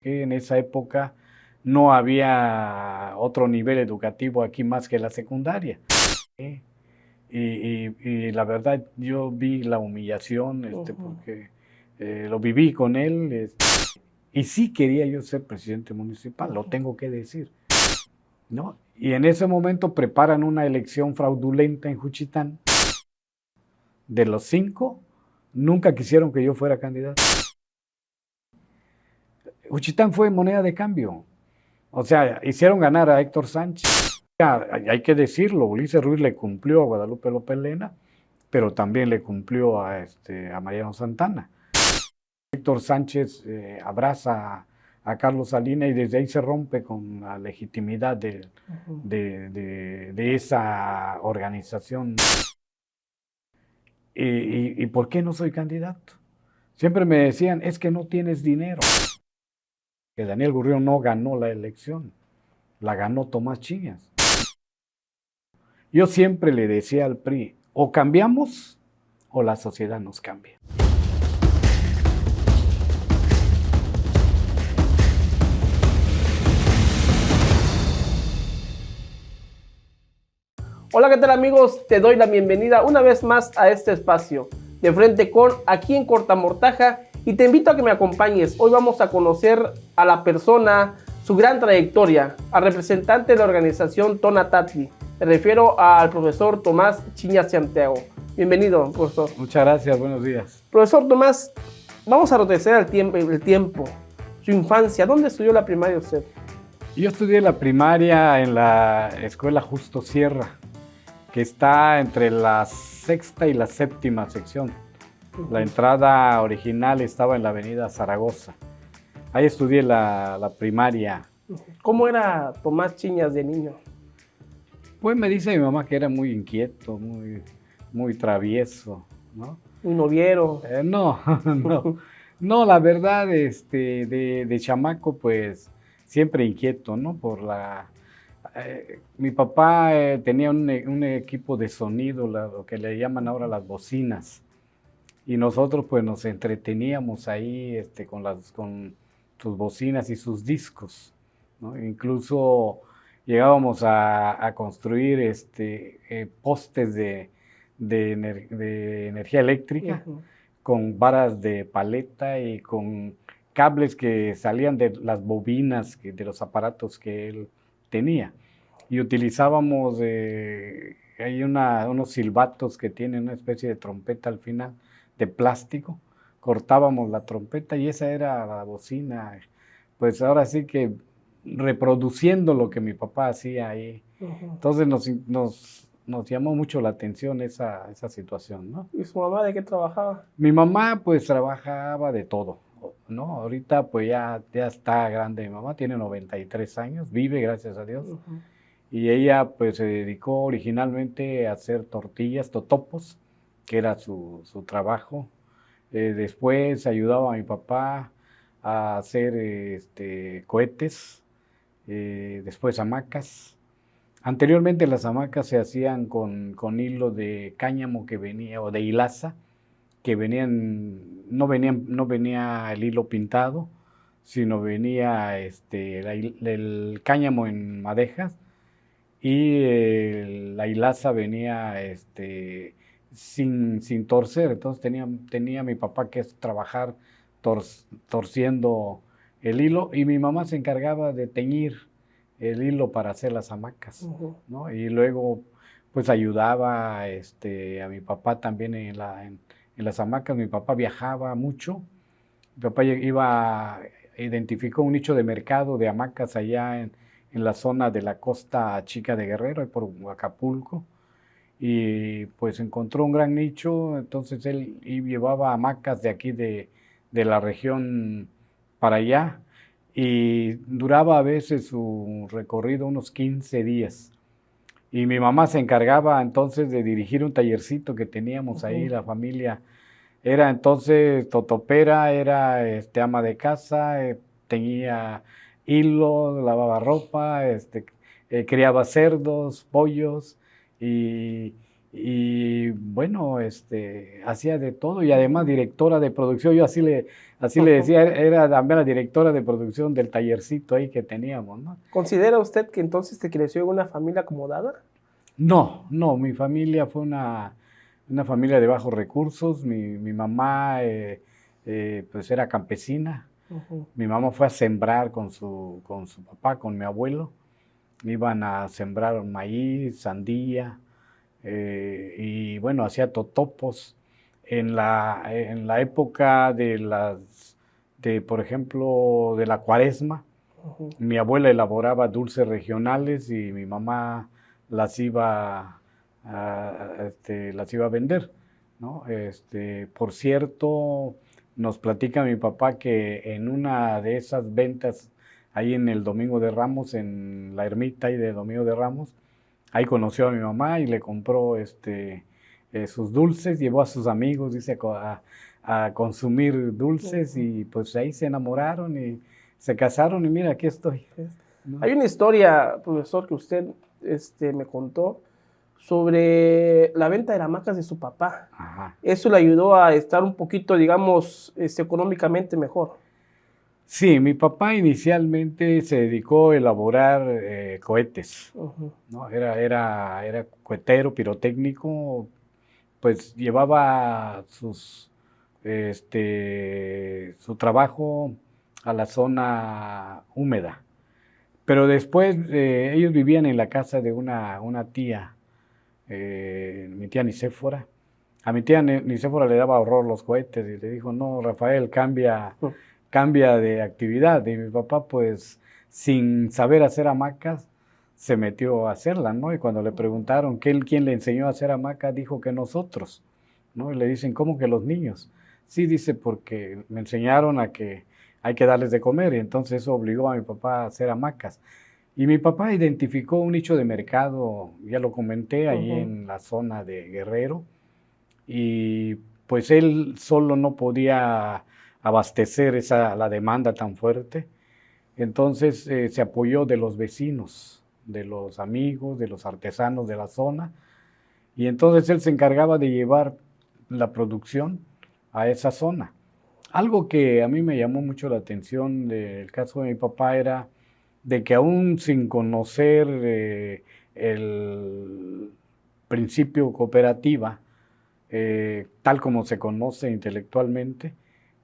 que en esa época no había otro nivel educativo aquí más que la secundaria. ¿Sí? Y la verdad yo vi la humillación, porque lo viví con él, y sí quería yo ser presidente municipal, lo tengo que decir, ¿no? Y en ese momento preparan una elección fraudulenta en Juchitán. De los 5, nunca quisieron que yo fuera candidato. Juchitán fue moneda de cambio. O sea, hicieron ganar a Héctor Sánchez. Hay que decirlo, Ulises Ruiz le cumplió a Guadalupe López Lena, pero también le cumplió a Mariano Santana. Héctor Sánchez abraza a Carlos Salinas y desde ahí se rompe con la legitimidad de esa organización. ¿Y por qué no soy candidato? Siempre me decían, es que no tienes dinero. Que Daniel Gurrión no ganó la elección, la ganó Tomás Chiñas. Yo siempre le decía al PRI, o cambiamos o la sociedad nos cambia. Hola, ¿qué tal amigos? Te doy la bienvenida una vez más a este espacio, De Frente con, aquí en Cortamortaja, y te invito a que me acompañes. Hoy vamos a conocer a la persona, su gran trayectoria, al representante de la organización Tonatiuh. Me refiero al profesor Tomás Chiñas Santiago. Bienvenido, profesor. Muchas gracias, buenos días. Profesor Tomás, vamos a retroceder el tiempo, su infancia. ¿Dónde estudió la primaria usted? Yo estudié la primaria en la escuela Justo Sierra, que está entre la 6ª y la 7ª sección. La entrada original estaba en la avenida Zaragoza. Ahí estudié la primaria. ¿Cómo era Tomás Chiñas de niño? Pues me dice mi mamá que era muy inquieto, muy travieso, ¿no? Un noviero. No, no, la verdad, de chamaco, pues, siempre inquieto, ¿no? Mi papá tenía un equipo de sonido, lo que le llaman ahora las bocinas, y nosotros, pues, nos entreteníamos ahí, con sus bocinas y sus discos, ¿no? Incluso llegábamos a construir, postes de energía eléctrica con varas de paleta y con cables que salían de las bobinas de los aparatos que él tenía. Y utilizábamos hay unos silbatos que tienen una especie de trompeta al final de plástico. Cortábamos la trompeta y esa era la bocina. Pues ahora sí que reproduciendo lo que mi papá hacía ahí. Entonces nos llamó mucho la atención esa situación, ¿no? ¿Y su mamá de qué trabajaba? Mi mamá pues trabajaba de todo, ¿no? Ahorita pues ya está grande mi mamá, tiene 93 años, vive gracias a Dios. Y ella pues se dedicó originalmente a hacer tortillas, totopos, que era su trabajo. Después ayudaba a mi papá a hacer cohetes, después hamacas. Anteriormente las hamacas se hacían con hilo de cáñamo que venía, o de hilaza, que no venía el hilo pintado, sino venía el cáñamo en madejas y la hilaza venía sin torcer. Entonces tenía mi papá que trabajar torciendo el hilo y mi mamá se encargaba de teñir el hilo para hacer las hamacas, ¿no? Y luego pues ayudaba a mi papá también en las hamacas. Mi papá viajaba mucho. Mi papá identificó un nicho de mercado de hamacas allá en la zona de la Costa Chica de Guerrero, por Acapulco, y pues encontró un gran nicho. Entonces él llevaba hamacas de aquí de la región para allá, y duraba a veces su recorrido unos 15 días. Y mi mamá se encargaba entonces de dirigir un tallercito que teníamos ahí, la familia. Era entonces totopera, era ama de casa, tenía hilo, lavaba ropa, criaba cerdos, pollos, y Y bueno, hacía de todo y además directora de producción, yo así le decía, era también la directora de producción del tallercito ahí que teníamos, ¿no? ¿Considera usted que entonces te creció en una familia acomodada? No, no, mi familia fue una familia de bajos recursos, mi mamá pues era campesina, Ujú. mi mamá fue a sembrar con su papá, con mi abuelo, iban a sembrar maíz, sandía, y bueno, hacía totopos. En la época por ejemplo, de la cuaresma, Ujú. mi abuela elaboraba dulces regionales y mi mamá las iba a vender, ¿no? Por cierto, nos platica mi papá que en una de esas ventas, ahí en el Domingo de Ramos, en la ermita ahí de Domingo de Ramos, ahí conoció a mi mamá y le compró sus dulces, llevó a sus amigos, dice, a consumir dulces Ujú. y pues ahí se enamoraron y se casaron y mira, aquí estoy, ¿no? Hay una historia, profesor, que usted me contó sobre la venta de las hamacas de su papá. Ajá. Eso le ayudó a estar un poquito, digamos, económicamente mejor. Sí, mi papá inicialmente se dedicó a elaborar cohetes, Ujú. ¿no? Era cohetero, pirotécnico, pues llevaba su trabajo a la zona húmeda. Pero después ellos vivían en la casa de una tía, mi tía Nicéfora. A mi tía Nicéfora le daba horror los cohetes y le dijo, no, Rafael, cambia de actividad. Y mi papá, pues, sin saber hacer hamacas, se metió a hacerla, ¿no? Y cuando le preguntaron quién le enseñó a hacer hamacas, dijo que nosotros, ¿no? Y le dicen, ¿cómo que los niños? Sí, dice, porque me enseñaron a que hay que darles de comer y entonces eso obligó a mi papá a hacer hamacas. Y mi papá identificó un nicho de mercado, ya lo comenté, ahí Ujú. en la zona de Guerrero, y pues él solo no podía abastecer la demanda tan fuerte, entonces se apoyó de los vecinos, de los amigos, de los artesanos de la zona, y entonces él se encargaba de llevar la producción a esa zona. Algo que a mí me llamó mucho la atención del caso de mi papá era de que aún sin conocer el principio cooperativa, tal como se conoce intelectualmente,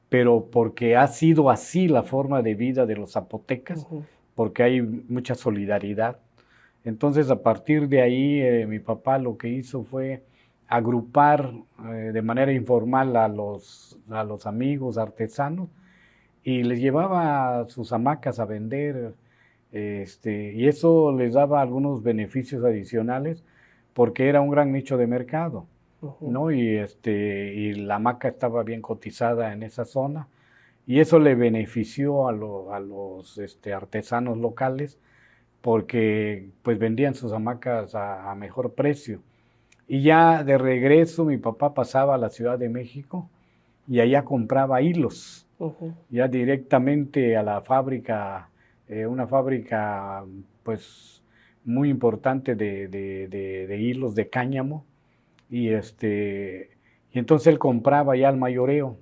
pero porque ha sido así la forma de vida de los zapotecas, Ujú. porque hay mucha solidaridad. Entonces, a partir de ahí, mi papá lo que hizo fue agrupar de manera informal a los amigos artesanos y les llevaba sus hamacas a vender, y eso les daba algunos beneficios adicionales porque era un gran nicho de mercado, Ujú. ¿no? Y la hamaca estaba bien cotizada en esa zona y eso le benefició a los artesanos locales porque pues vendían sus hamacas a mejor precio. Y ya de regreso mi papá pasaba a la Ciudad de México y allá compraba hilos, Ujú. ya directamente a la fábrica, una fábrica pues muy importante de hilos de cáñamo y y entonces él compraba ya al mayoreo.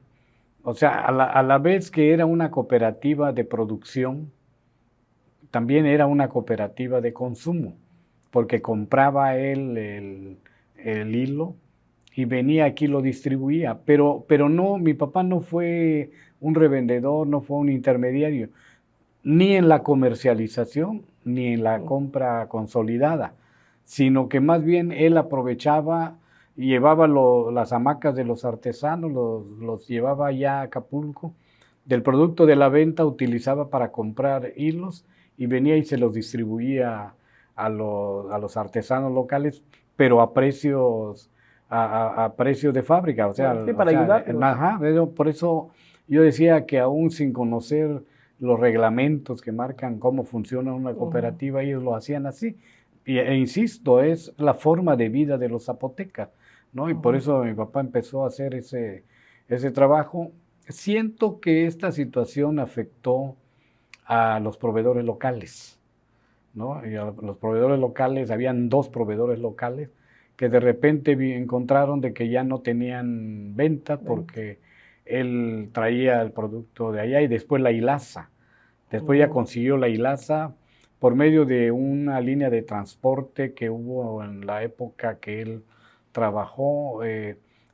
O sea, a la vez que era una cooperativa de producción, también era una cooperativa de consumo, porque compraba él el hilo y venía aquí y lo distribuía. Pero no, mi papá no fue un revendedor, no fue un intermediario, ni en la comercialización, ni en la compra consolidada, sino que más bien él aprovechaba y llevaba las hamacas de los artesanos, los llevaba ya a Acapulco, del producto de la venta utilizaba para comprar hilos y venía y se los distribuía a los artesanos locales, pero a precios, a precios de fábrica, Ah, sí, para ayudarlos. ajá, por eso yo decía que aún sin conocer los reglamentos que marcan cómo funciona una Ujú. cooperativa, ellos lo hacían así. Insisto, es la forma de vida de los zapotecas, ¿no? Y por Ujú. eso mi papá empezó a hacer ese trabajo. Siento que esta situación afectó a los proveedores locales, ¿no? Y a los proveedores locales, habían dos proveedores locales que de repente encontraron de que ya no tenían venta porque él traía el producto de allá y después la hilaza. Después ya consiguió la hilaza por medio de una línea de transporte que hubo en la época que él trabajó,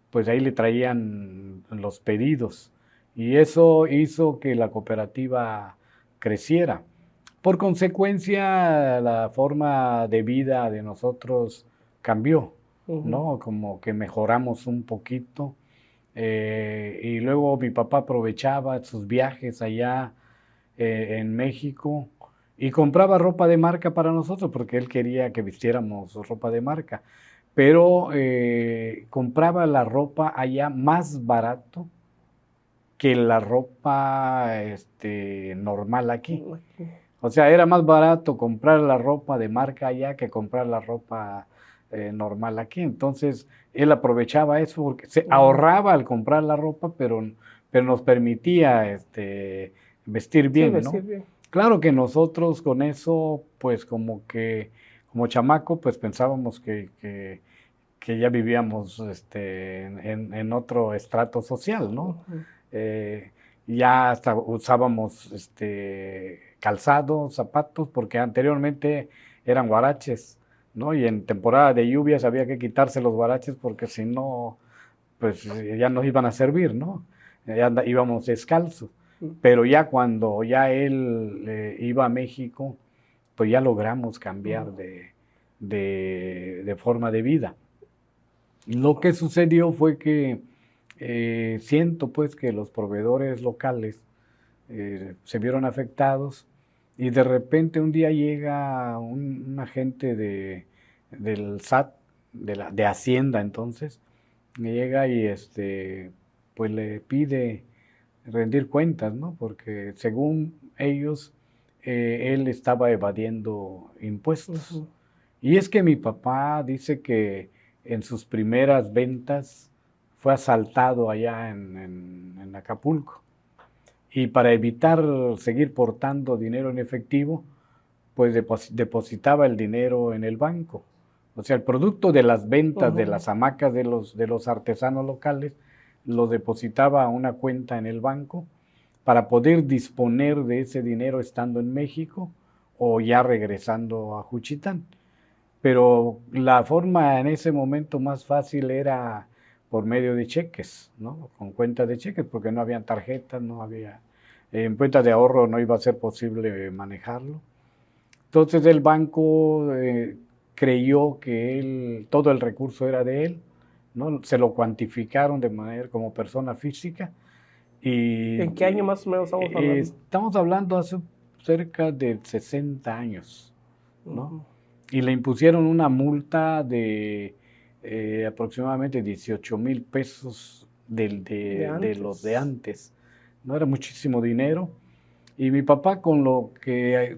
pues ahí le traían los pedidos y eso hizo que la cooperativa creciera. Por consecuencia, la forma de vida de nosotros cambió, ¿no? Como que mejoramos un poquito. Y luego mi papá aprovechaba sus viajes allá en México y compraba ropa de marca para nosotros porque él quería que vistiéramos ropa de marca. Pero compraba la ropa allá más barato que la ropa normal aquí. O sea, era más barato comprar la ropa de marca allá que comprar la ropa normal aquí. Entonces, él aprovechaba eso porque se ahorraba al comprar la ropa, pero nos permitía vestir Sí, bien, ¿no? vestir bien. Claro que nosotros con eso, pues como chamaco, pues pensábamos que ya vivíamos en otro estrato social, ¿no? Ya hasta usábamos calzados, zapatos, porque anteriormente eran huaraches, ¿no? Y en temporada de lluvias había que quitarse los huaraches porque si no, pues ya nos iban a servir, ¿no? Ya íbamos descalzos. Pero ya cuando ya él iba a México, pues ya logramos cambiar de forma de vida. Lo que sucedió fue que siento pues que los proveedores locales se vieron afectados y de repente un día llega un agente del SAT, de Hacienda entonces, me llega y pues le pide rendir cuentas, ¿no? Porque según ellos, él estaba evadiendo impuestos. Y es que mi papá dice que en sus primeras ventas fue asaltado allá en Acapulco. Y para evitar seguir portando dinero en efectivo, pues depositaba el dinero en el banco. O sea, el producto de las ventas de las hamacas de los artesanos locales lo depositaba a una cuenta en el banco para poder disponer de ese dinero estando en México o ya regresando a Juchitán. Pero la forma en ese momento más fácil era por medio de cheques, ¿no? Con cuentas de cheques, porque no había tarjetas, no había, en cuentas de ahorro no iba a ser posible manejarlo. Entonces el banco creyó que todo el recurso era de él, ¿no? Se lo cuantificaron de manera como persona física. Y, ¿En qué año más o menos estamos hablando? Estamos hablando hace cerca de 60 años, ¿no? Y le impusieron una multa de aproximadamente 18,000 pesos de los de antes. No era muchísimo dinero. Y mi papá con lo que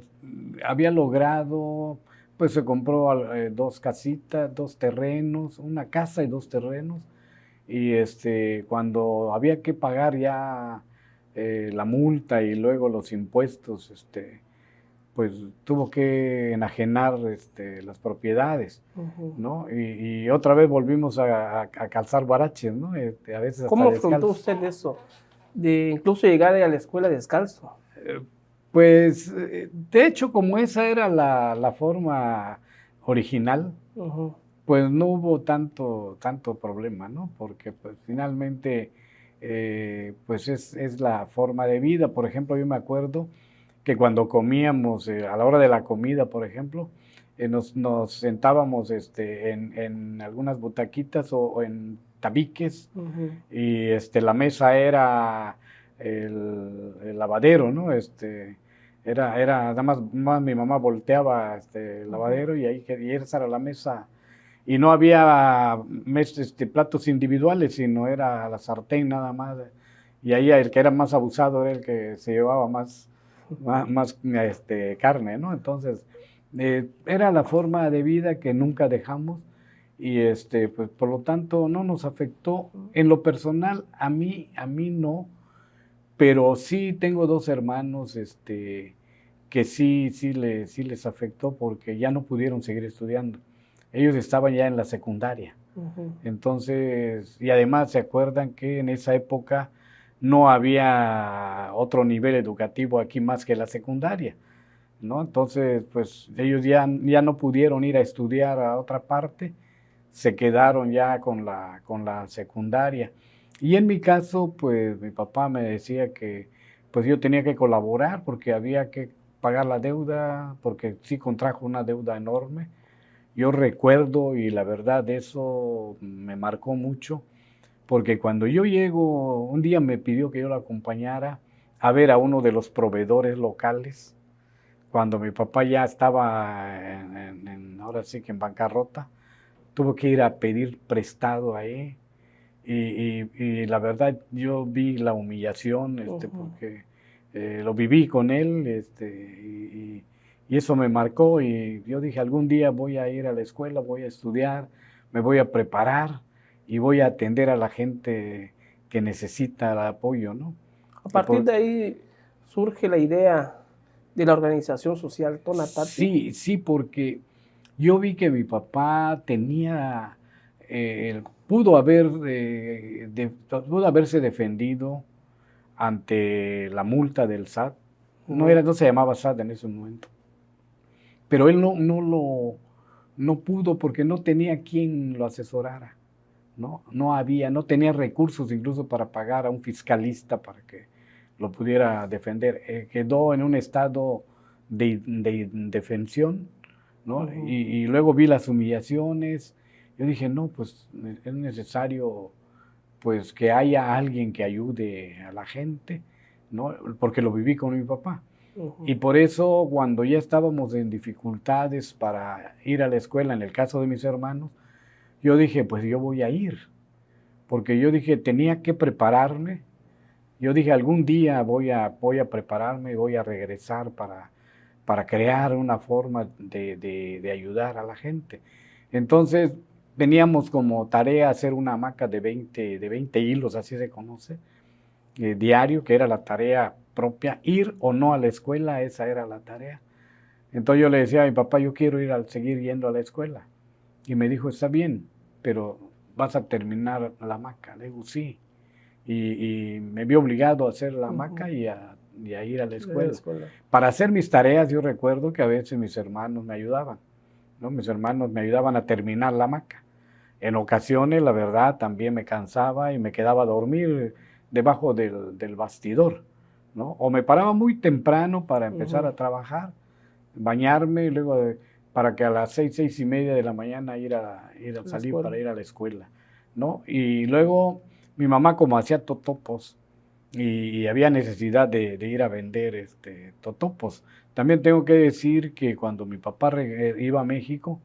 había logrado, pues se compró 2 casitas, 2 terrenos, una casa y 2 terrenos. Y cuando había que pagar ya la multa y luego los impuestos, pues tuvo que enajenar las propiedades, ¿no? Y otra vez volvimos a calzar guaraches, ¿no? A veces hasta ¿Cómo afrontó usted eso? De incluso llegar a la escuela descalzo. Pues, de hecho, como esa era la forma original, pues no hubo tanto problema, ¿no? Porque pues finalmente, pues es la forma de vida. Por ejemplo, yo me acuerdo que cuando comíamos, a la hora de la comida, por ejemplo, nos sentábamos en algunas butaquitas o en tabiques y la mesa era el lavadero, ¿no? Era nada más mi mamá volteaba el lavadero y esa era la mesa. Y no había platos individuales, sino era la sartén nada más. Y ahí el que era más abusado era el que se llevaba más carne, ¿no? Entonces, era la forma de vida que nunca dejamos y pues por lo tanto no nos afectó. En lo personal, a mí no, pero sí tengo 2 hermanos que sí les afectó porque ya no pudieron seguir estudiando. ellos estaban ya en la secundaria. Entonces, y además se acuerdan que en esa época no había otro nivel educativo aquí más que la secundaria, ¿no? Entonces, pues ellos ya no pudieron ir a estudiar a otra parte, se quedaron ya con la secundaria. Y en mi caso, pues mi papá me decía que pues yo tenía que colaborar porque había que pagar la deuda, porque sí contrajo una deuda enorme. Yo recuerdo, y la verdad eso me marcó mucho, porque cuando yo llego, un día me pidió que yo lo acompañara a ver a uno de los proveedores locales, cuando mi papá ya estaba ahora sí que en bancarrota, tuvo que ir a pedir prestado ahí, y la verdad yo vi la humillación, porque lo viví con él, y eso me marcó, y yo dije, algún día voy a ir a la escuela, voy a estudiar, me voy a preparar y voy a atender a la gente que necesita el apoyo, ¿no? A partir de ahí surge la idea de la organización social Tonatiuh. Sí, sí, porque yo vi que mi papá tenía, pudo haberse defendido ante la multa del SAT. No se llamaba SAT en ese momento. Pero él no pudo porque no tenía quien lo asesorara, ¿no? No tenía recursos incluso para pagar a un fiscalista para que lo pudiera defender. Quedó en un estado de indefensión, ¿no? Y luego vi las humillaciones. Yo dije, no, pues es necesario pues que haya alguien que ayude a la gente, ¿no? Porque lo viví con mi papá. Y por eso cuando ya estábamos en dificultades para ir a la escuela, en el caso de mis hermanos, yo dije, pues yo voy a ir, porque yo dije, tenía que prepararme. Yo dije, algún día voy a prepararme y voy a regresar para crear una forma de ayudar a la gente. Entonces, teníamos como tarea hacer una hamaca de 20 hilos, así se conoce, diario, que era la tarea propia. Ir o no a la escuela, esa era la tarea. Entonces yo le decía a mi papá, yo quiero seguir yendo a la escuela. Y me dijo, está bien, pero vas a terminar la hamaca. Le digo, sí. Y me vi obligado a hacer la hamaca y a ir a la escuela. Para hacer mis tareas, yo recuerdo que a veces mis hermanos me ayudaban, ¿no? Mis hermanos me ayudaban a terminar la hamaca. En ocasiones, la verdad, también me cansaba y me quedaba a dormir debajo del bastidor, ¿no? O me paraba muy temprano para empezar a trabajar, bañarme, y luego para que a las 6:30 de la mañana ir a salir para ir a la escuela, ¿no? Y luego mi mamá, como hacía totopos y había necesidad de ir a vender totopos. También tengo que decir que cuando mi papá iba a México,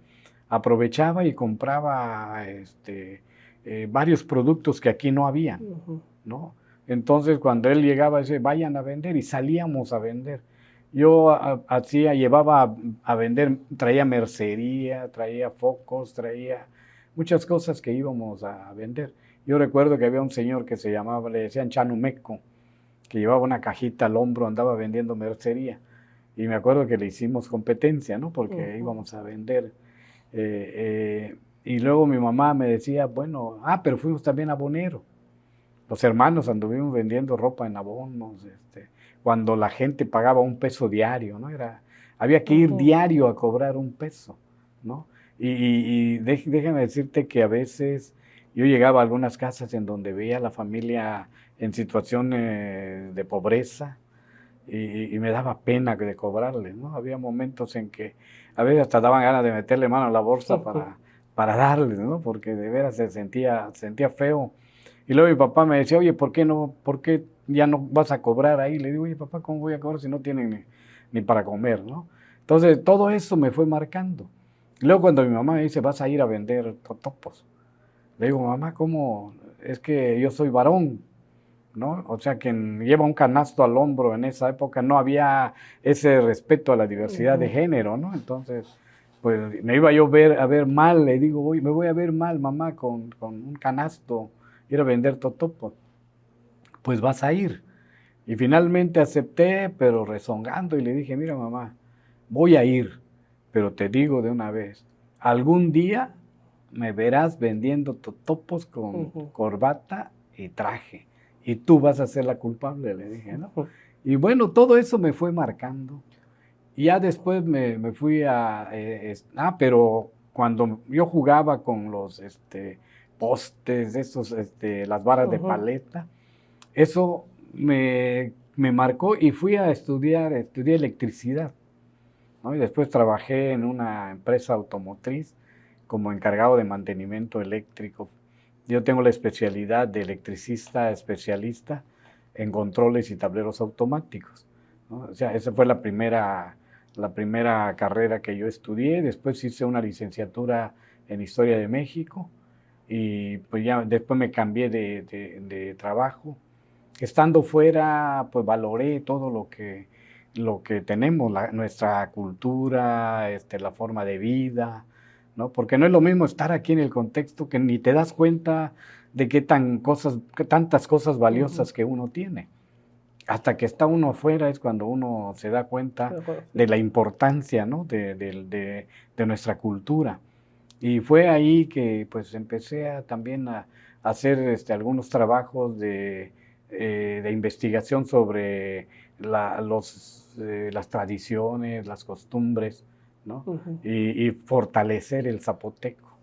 aprovechaba y compraba varios productos que aquí no había, ¿no? Entonces, cuando él llegaba, decía, vayan a vender, y salíamos a vender. Yo llevaba a vender, traía mercería, traía focos, traía muchas cosas que íbamos a vender. Yo recuerdo que había un señor que le decían Chanumeco, que llevaba una cajita al hombro, andaba vendiendo mercería. Y me acuerdo que le hicimos competencia, ¿no? Porque íbamos a vender. Y luego mi mamá me decía, bueno, pero fuimos también a Abonero. Los hermanos anduvimos vendiendo ropa en abonos, cuando la gente pagaba $1 diario, ¿no? Había que ir diario a cobrar $1, ¿no? Y déjame decirte que a veces yo llegaba a algunas casas en donde veía a la familia en situación de pobreza, y me daba pena de cobrarles, ¿no? Había momentos en que a veces hasta daban ganas de meterle mano a la bolsa para darles, ¿no? Porque de veras se sentía feo. Y luego mi papá me decía, oye, ¿por qué ya no vas a cobrar ahí? Le digo, oye, papá, ¿cómo voy a cobrar si no tienen ni para comer, ¿no? Entonces, todo eso me fue marcando. Y luego cuando mi mamá me dice, vas a ir a vender totopos, le digo, mamá, ¿cómo? Es que yo soy varón, ¿no? O sea, quien lleva un canasto al hombro en esa época, no había ese respeto a la diversidad de género, ¿no? Entonces, pues me iba yo a ver mal, le digo, oye, me voy a ver mal, mamá, con un canasto, ir a vender totopos. Pues vas a ir. Y finalmente acepté, pero rezongando, y le dije, mira, mamá, voy a ir, pero te digo de una vez, algún día me verás vendiendo totopos con corbata y traje, y tú vas a ser la culpable, le dije, ¿no? Y bueno, todo eso me fue marcando. Y ya después me fui pero cuando yo jugaba con los postes, las varas de paleta, eso me marcó y fui a estudié electricidad, ¿no? Y después trabajé en una empresa automotriz como encargado de mantenimiento eléctrico. Yo tengo la especialidad de electricista especialista en controles y tableros automáticos, ¿no? O sea, esa fue la primera carrera que yo estudié. Después hice una licenciatura en Historia de México y pues ya después me cambié de trabajo. Estando fuera, pues valoré todo lo que tenemos, nuestra cultura, la forma de vida, ¿no? Porque no es lo mismo estar aquí en el contexto que ni te das cuenta de qué tantas cosas valiosas que uno tiene. Hasta que está uno afuera es cuando uno se da cuenta de la importancia, ¿no? de nuestra cultura. Y fue ahí que pues empecé también a hacer algunos trabajos de investigación sobre las tradiciones, las costumbres, ¿no? Y fortalecer el zapoteco.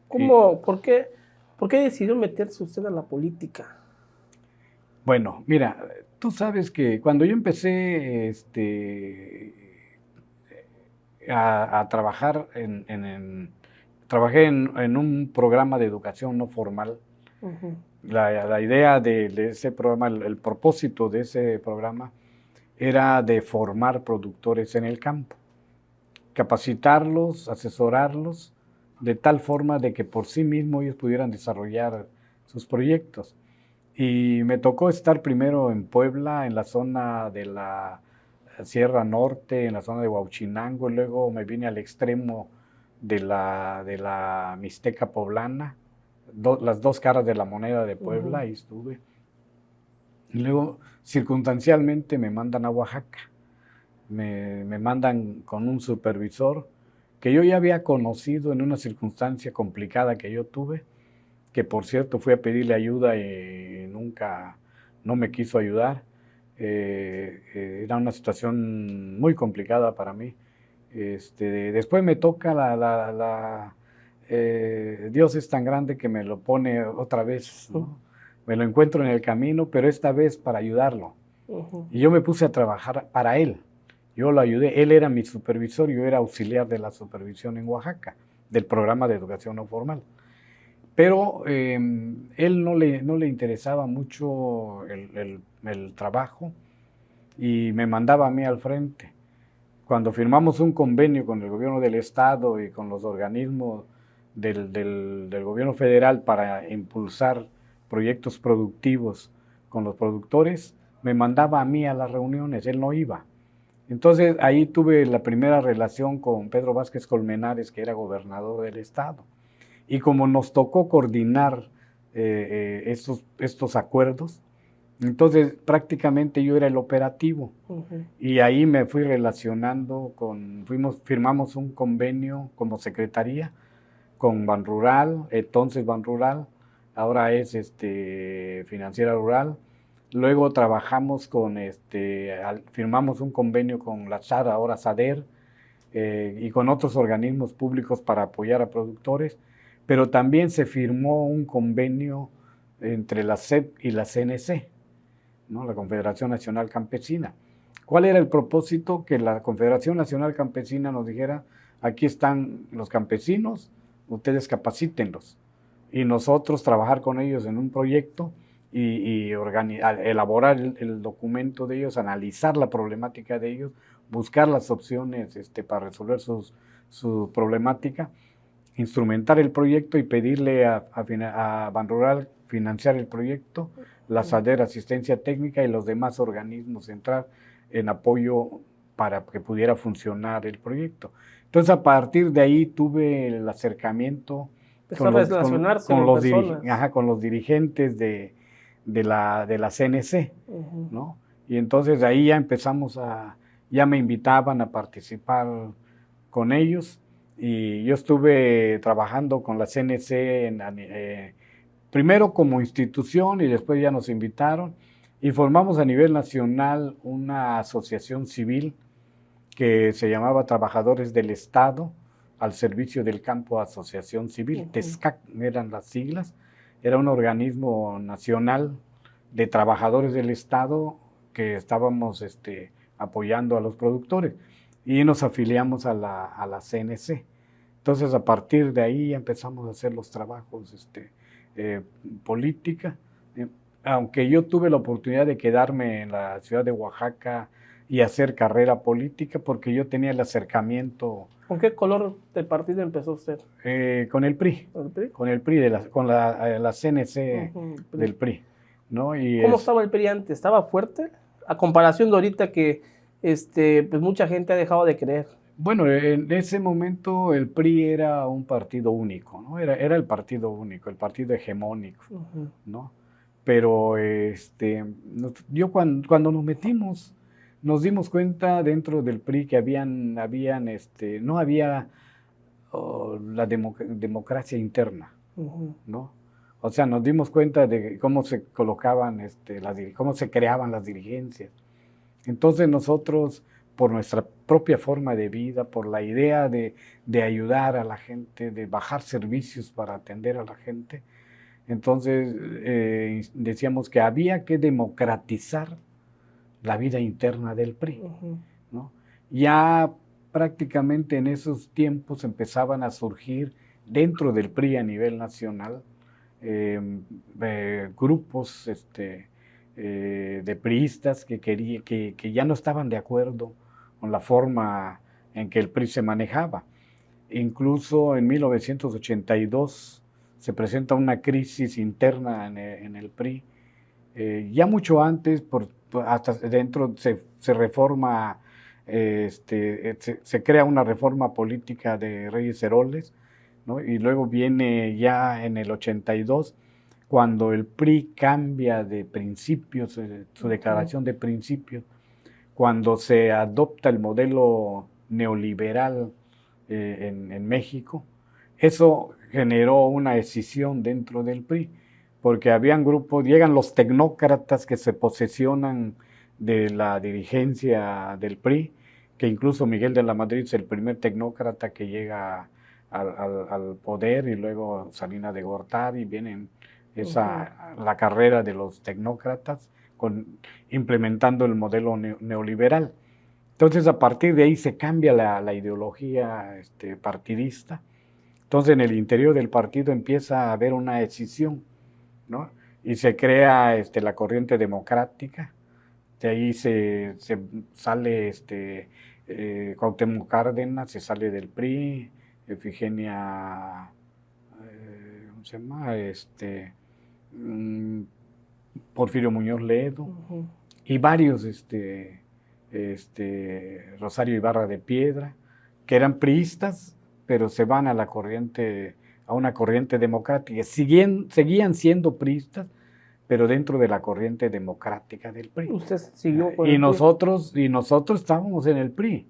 ¿Por qué decidió meterse usted a la política? Bueno, mira, tú sabes que cuando yo empecé a trabajar trabajé en un programa de educación no formal. La idea de ese programa, el propósito de ese programa era de formar productores en el campo, capacitarlos, asesorarlos, de tal forma de que por sí mismos ellos pudieran desarrollar sus proyectos. Y me tocó estar primero en Puebla, en la zona de la Sierra Norte, en la zona de Huauchinango, y luego me vine al extremo de la Mixteca poblana, las dos caras de la moneda de Puebla, ahí estuve. Y luego, circunstancialmente, me mandan a Oaxaca. Me mandan con un supervisor que yo ya había conocido en una circunstancia complicada que yo tuve, que por cierto fui a pedirle ayuda y nunca, no me quiso ayudar. Era una situación muy complicada para mí. Después me toca Dios es tan grande que me lo pone otra vez, ¿no? Me lo encuentro en el camino, pero esta vez para ayudarlo. Y yo me puse a trabajar para él. Yo lo ayudé, él era mi supervisor, yo era auxiliar de la supervisión en Oaxaca, del programa de educación no formal. Pero él no le interesaba mucho el trabajo y me mandaba a mí al frente. Cuando firmamos un convenio con el gobierno del estado y con los organismos del gobierno federal para impulsar proyectos productivos con los productores, me mandaba a mí a las reuniones, él no iba. Entonces ahí tuve la primera relación con Pedro Vázquez Colmenares, que era gobernador del estado. Y como nos tocó coordinar estos acuerdos, entonces prácticamente yo era el operativo. Y ahí me fui relacionando firmamos un convenio como secretaría con Banrural, entonces Banrural, ahora es Financiera Rural. Luego trabajamos firmamos un convenio con la SAR, ahora SADER, y con otros organismos públicos para apoyar a productores, pero también se firmó un convenio entre la SEP y la CNC, ¿no? La Confederación Nacional Campesina. ¿Cuál era el propósito? Que la Confederación Nacional Campesina nos dijera, aquí están los campesinos, ustedes capacítenlos, y nosotros trabajar con ellos en un proyecto y elaborar el documento de ellos, analizar la problemática de ellos, buscar las opciones para resolver su problemática, instrumentar el proyecto y pedirle a Banrural financiar el proyecto, la SADER asistencia técnica y los demás organismos entrar en apoyo para que pudiera funcionar el proyecto. Entonces a partir de ahí tuve el acercamiento con los dirigentes de la CNC, ¿no? Y entonces ahí ya empezamos ya me invitaban a participar con ellos Y yo estuve trabajando con la CNC primero como institución y después ya nos invitaron y formamos a nivel nacional una asociación civil que se llamaba Trabajadores del Estado al Servicio del Campo Asociación Civil, TESCAC eran las siglas, era un organismo nacional de trabajadores del Estado que estábamos apoyando a los productores y nos afiliamos a la CNC. Entonces a partir de ahí empezamos a hacer los trabajos política, aunque yo tuve la oportunidad de quedarme en la ciudad de Oaxaca y hacer carrera política porque yo tenía el acercamiento. ¿Con qué color de partido empezó usted? Con el PRI. ¿El PRI? Con el PRI, con la CNC PRI. Del PRI. ¿No? ¿Cómo estaba el PRI antes? ¿Estaba fuerte? A comparación de ahorita que pues mucha gente ha dejado de creer. Bueno, en ese momento el PRI era un partido único, ¿no? Era el partido único, el partido hegemónico, ¿no? Pero yo cuando nos metimos, nos dimos cuenta dentro del PRI que no había la democracia interna, ¿no? O sea, nos dimos cuenta de cómo se colocaban, cómo se creaban las dirigencias. Entonces nosotros, por nuestra propia forma de vida, por la idea de ayudar a la gente, de bajar servicios para atender a la gente, entonces decíamos que había que democratizar la vida interna del PRI, ¿no? Ya prácticamente en esos tiempos empezaban a surgir dentro del PRI a nivel nacional grupos de priistas que ya no estaban de acuerdo con la forma en que el PRI se manejaba. Incluso en 1982 se presenta una crisis interna en el PRI. Ya mucho antes, hasta dentro se reforma, se crea una reforma política de Reyes Heroles, ¿no? Y luego viene ya en el 82, cuando el PRI cambia de principios, su declaración de principios, cuando se adopta el modelo neoliberal en México, eso generó una escisión dentro del PRI, porque habían grupos, llegan los tecnócratas que se posesionan de la dirigencia del PRI, que incluso Miguel de la Madrid es el primer tecnócrata que llega al poder, y luego Salinas de Gortari, vienen la carrera de los tecnócratas implementando el modelo neoliberal. Entonces a partir de ahí se cambia la ideología partidista. Entonces en el interior del partido empieza a haber una escisión, ¿no? Y se crea la corriente democrática. De ahí se sale Cuauhtémoc Cárdenas, se sale del PRI, Efigenia, ¿cómo se llama? Porfirio Muñoz Ledo, y varios, Rosario Ibarra de Piedra, que eran priistas, pero se van a una corriente democrática. Seguían siendo priistas, pero dentro de la corriente democrática del PRI. Usted siguió con y nosotros estábamos en el PRI,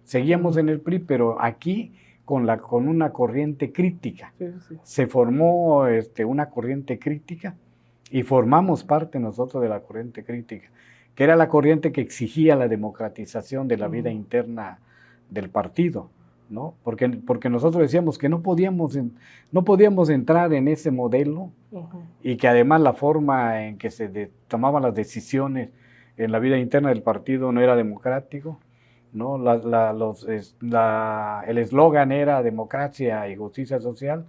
seguíamos en el PRI, pero aquí con una corriente crítica. Sí. Se formó una corriente crítica y formamos parte nosotros de la corriente crítica, que era la corriente que exigía la democratización de la vida interna del partido, ¿no? Porque nosotros decíamos que no podíamos entrar en ese modelo, y que además la forma en que se tomaban las decisiones en la vida interna del partido no era democrático, ¿no? El eslogan era democracia y justicia social,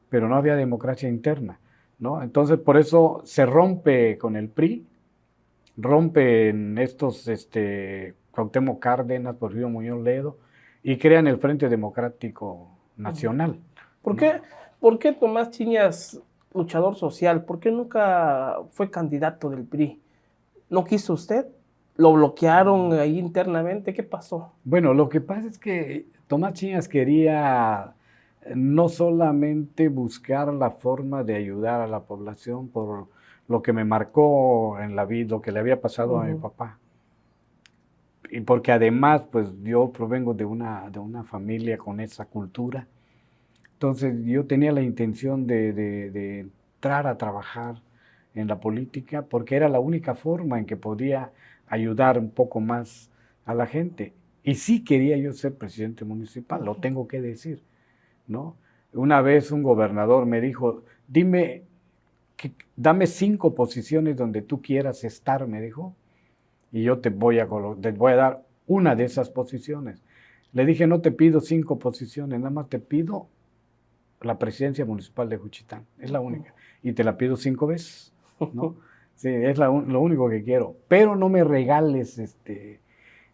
pero no había democracia interna, ¿no? Entonces por eso se rompe con el PRI, rompen estos Cuauhtémoc Cárdenas, Porfirio Muñoz Ledo, y crean el Frente Democrático Nacional. ¿Por qué Tomás Chiñas, luchador social, por qué nunca fue candidato del PRI? ¿No quiso usted? ¿Lo bloquearon ahí internamente? ¿Qué pasó? Bueno, lo que pasa es que Tomás Chiñas quería no solamente buscar la forma de ayudar a la población por lo que me marcó en la vida, lo que le había pasado a mi papá, y porque además, pues yo provengo de una familia con esa cultura. Entonces yo tenía la intención de entrar a trabajar en la política porque era la única forma en que podía ayudar un poco más a la gente. Y sí quería yo ser presidente municipal, lo tengo que decir, ¿no? Una vez un gobernador me dijo, dame 5 posiciones donde tú quieras estar, me dijo, y yo te voy a dar una de esas posiciones. Le dije, no te pido 5 posiciones, nada más te pido la presidencia municipal de Juchitán, es la única. Y te la pido 5 veces, ¿no? Sí, es lo único que quiero. Pero no me regales,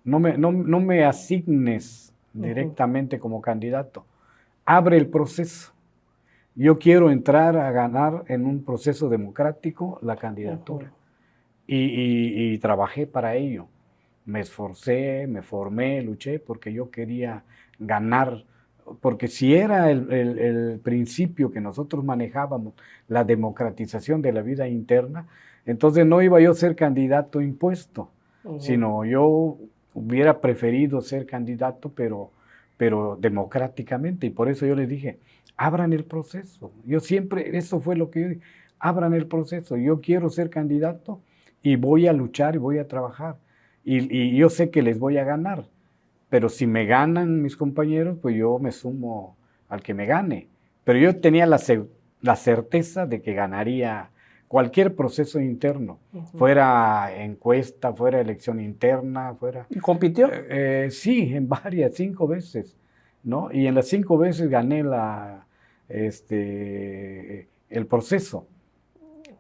no me asignes directamente como candidato. Abre el proceso. Yo quiero entrar a ganar en un proceso democrático la candidatura. Y trabajé para ello. Me esforcé, me formé, luché porque yo quería ganar. Porque si era el principio que nosotros manejábamos, la democratización de la vida interna, entonces no iba yo a ser candidato impuesto, sino yo hubiera preferido ser candidato, pero democráticamente. Y por eso yo les dije, abran el proceso. Yo siempre, eso fue lo que yo dije, abran el proceso. Yo quiero ser candidato y voy a luchar y voy a trabajar. Y yo sé que les voy a ganar. Pero si me ganan mis compañeros, pues yo me sumo al que me gane. Pero yo tenía la certeza de que ganaría cualquier proceso interno, fuera encuesta, fuera elección interna, fuera... ¿Y compitió? Sí, en varias, 5 veces, ¿no? Y en las 5 veces gané el proceso,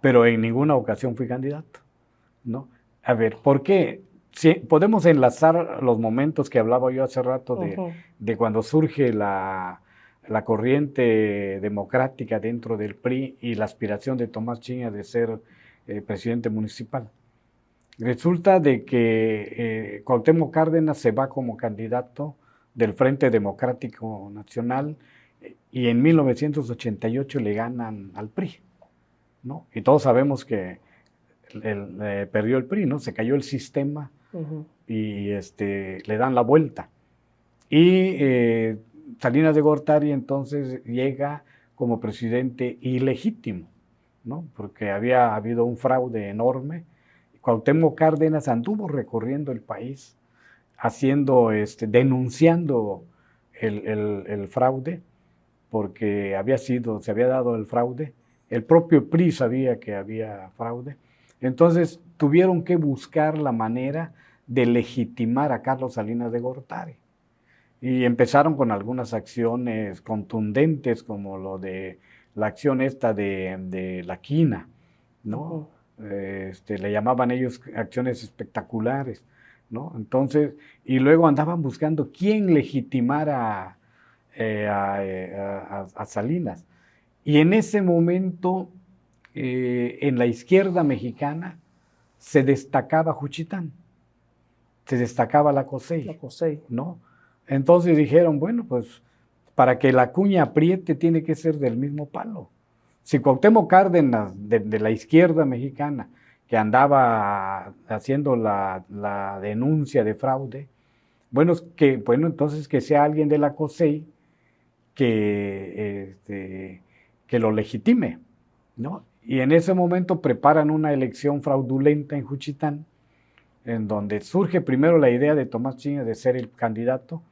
pero en ninguna ocasión fui candidato, ¿no? A ver, ¿por qué? Sí, podemos enlazar los momentos que hablaba yo hace rato de cuando surge la corriente democrática dentro del PRI y la aspiración de Tomás Chiña de ser presidente municipal. Resulta de que Cuauhtémoc Cárdenas se va como candidato del Frente Democrático Nacional y en 1988 le ganan al PRI, ¿no? Y todos sabemos que perdió el PRI, ¿no? Se cayó el sistema y le dan la vuelta. Y Salinas de Gortari entonces llega como presidente ilegítimo, ¿no? Porque había habido un fraude enorme. Cuauhtémoc Cárdenas anduvo recorriendo el país denunciando el fraude, porque se había dado el fraude. El propio PRI sabía que había fraude. Entonces tuvieron que buscar la manera de legitimar a Carlos Salinas de Gortari. Y empezaron con algunas acciones contundentes, como lo de la acción esta de la quina, ¿no? Le llamaban ellos acciones espectaculares, ¿no? Entonces, y luego andaban buscando quién legitimara a Salinas. Y en ese momento, en la izquierda mexicana, se destacaba Juchitán, se destacaba la COSEI, ¿no? Entonces dijeron, bueno, pues para que la cuña apriete tiene que ser del mismo palo. Si Cuauhtémoc Cárdenas, de la izquierda mexicana, que andaba haciendo la denuncia de fraude, bueno, entonces que sea alguien de la COSEI que lo legitime, ¿no? Y en ese momento preparan una elección fraudulenta en Juchitán, en donde surge primero la idea de Tomás Chiña de ser el candidato,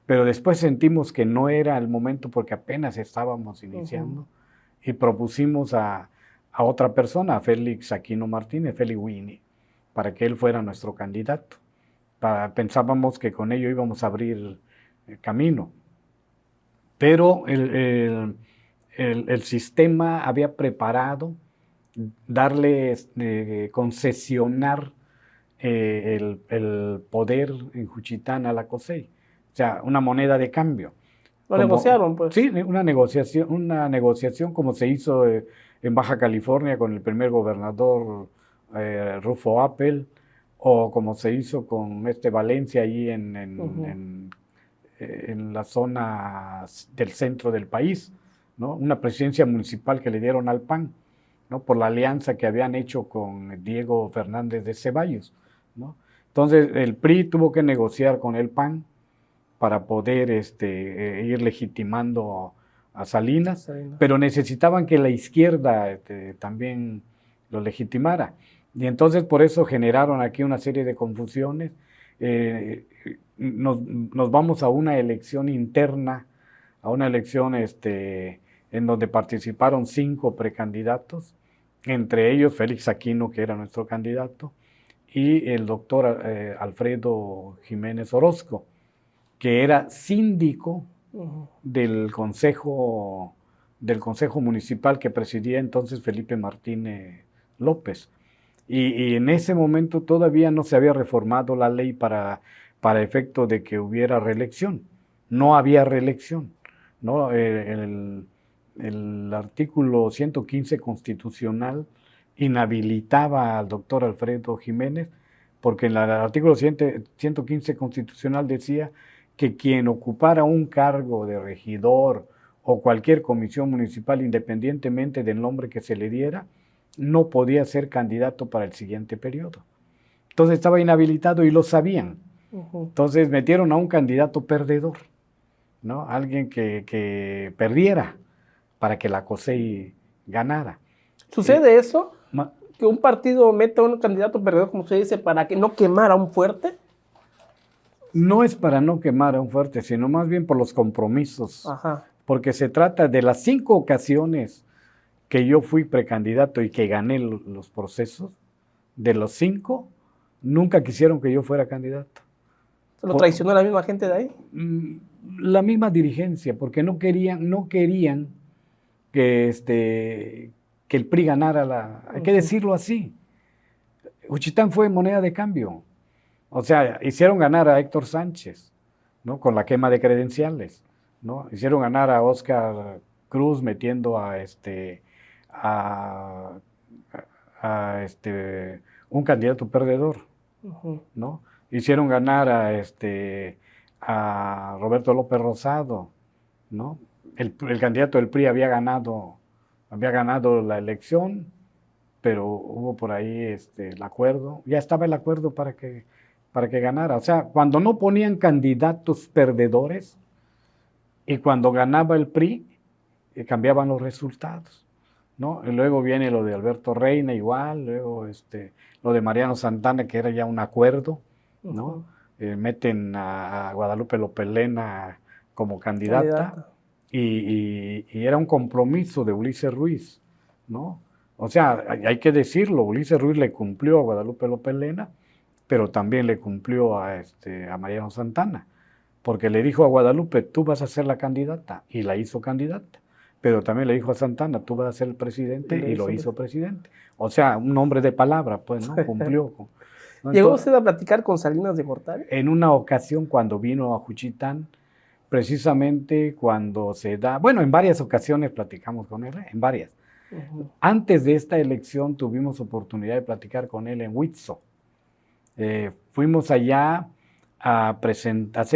pero después sentimos que no era el momento porque apenas estábamos iniciando y propusimos a otra persona, a Félix Aquino Martínez, Félix Winnie, para que él fuera nuestro candidato. Pensábamos que con ello íbamos a abrir camino, pero el sistema había preparado concesionar el poder en Juchitán a la COSEI, o sea, una moneda de cambio. ¿Lo negociaron, pues? Sí, una negociación como se hizo en Baja California con el primer gobernador Rufo Appel, o como se hizo con Valencia allí en la zona del centro del país, ¿no? Una presidencia municipal que le dieron al PAN, ¿no? Por la alianza que habían hecho con Diego Fernández de Ceballos, ¿no? Entonces el PRI tuvo que negociar con el PAN para poder ir legitimando a Salinas, pero necesitaban que la izquierda también lo legitimara. Y entonces por eso generaron aquí una serie de confusiones. Nos vamos a una elección interna, a una elección en donde participaron 5 precandidatos, entre ellos Félix Aquino, que era nuestro candidato, y el doctor Alfredo Jiménez Orozco, que era síndico del consejo municipal que presidía entonces Felipe Martínez López. Y en ese momento todavía no se había reformado la ley para efecto de que hubiera reelección. No había reelección, ¿no? El artículo 115 constitucional inhabilitaba al doctor Alfredo Jiménez, porque en el artículo 115 constitucional decía que quien ocupara un cargo de regidor o cualquier comisión municipal, independientemente del nombre que se le diera, no podía ser candidato para el siguiente periodo. Entonces estaba inhabilitado y lo sabían. Entonces metieron a un candidato perdedor, ¿no? Alguien que perdiera para que la COSEI ganara. ¿Sucede eso? ¿Que un partido meta a un candidato perdedor, como se dice, para que no quemara un fuerte? No es para no quemar a un fuerte, sino más bien por los compromisos. Ajá. Porque se trata de las 5 ocasiones que yo fui precandidato y que gané los procesos, de los 5, nunca quisieron que yo fuera candidato. ¿Se lo traicionó la misma gente de ahí? La misma dirigencia, porque no querían que el PRI ganara hay que decirlo así. Juchitán fue moneda de cambio. O sea, hicieron ganar a Héctor Sánchez, ¿no? Con la quema de credenciales, ¿no? Hicieron ganar a Óscar Cruz metiendo a un candidato perdedor, ¿no? Hicieron ganar a Roberto López Rosado, ¿no? El candidato del PRI había ganado la elección, pero hubo por ahí el acuerdo, ya estaba el acuerdo para que ganara. O sea, cuando no ponían candidatos perdedores y cuando ganaba el PRI, cambiaban los resultados, ¿no? Y luego viene lo de Alberto Reina igual, luego lo de Mariano Santana, que era ya un acuerdo, ¿no? Meten a Guadalupe Lopelena como candidata. Y era un compromiso de Ulises Ruiz, ¿no? O sea, hay que decirlo, Ulises Ruiz le cumplió a Guadalupe Lopelena, pero también le cumplió a Mariano Santana, porque le dijo a Guadalupe, tú vas a ser la candidata, y la hizo candidata, pero también le dijo a Santana, tú vas a ser el presidente, y lo hizo presidente. O sea, un hombre de palabra, pues, ¿no? Cumplió. ¿no? ¿Llegó usted a platicar con Salinas de Gortari? En una ocasión, cuando vino a Juchitán, precisamente cuando se da, bueno, en varias ocasiones platicamos con él, en varias. Antes de esta elección tuvimos oportunidad de platicar con él en Huitzo. Fuimos allá a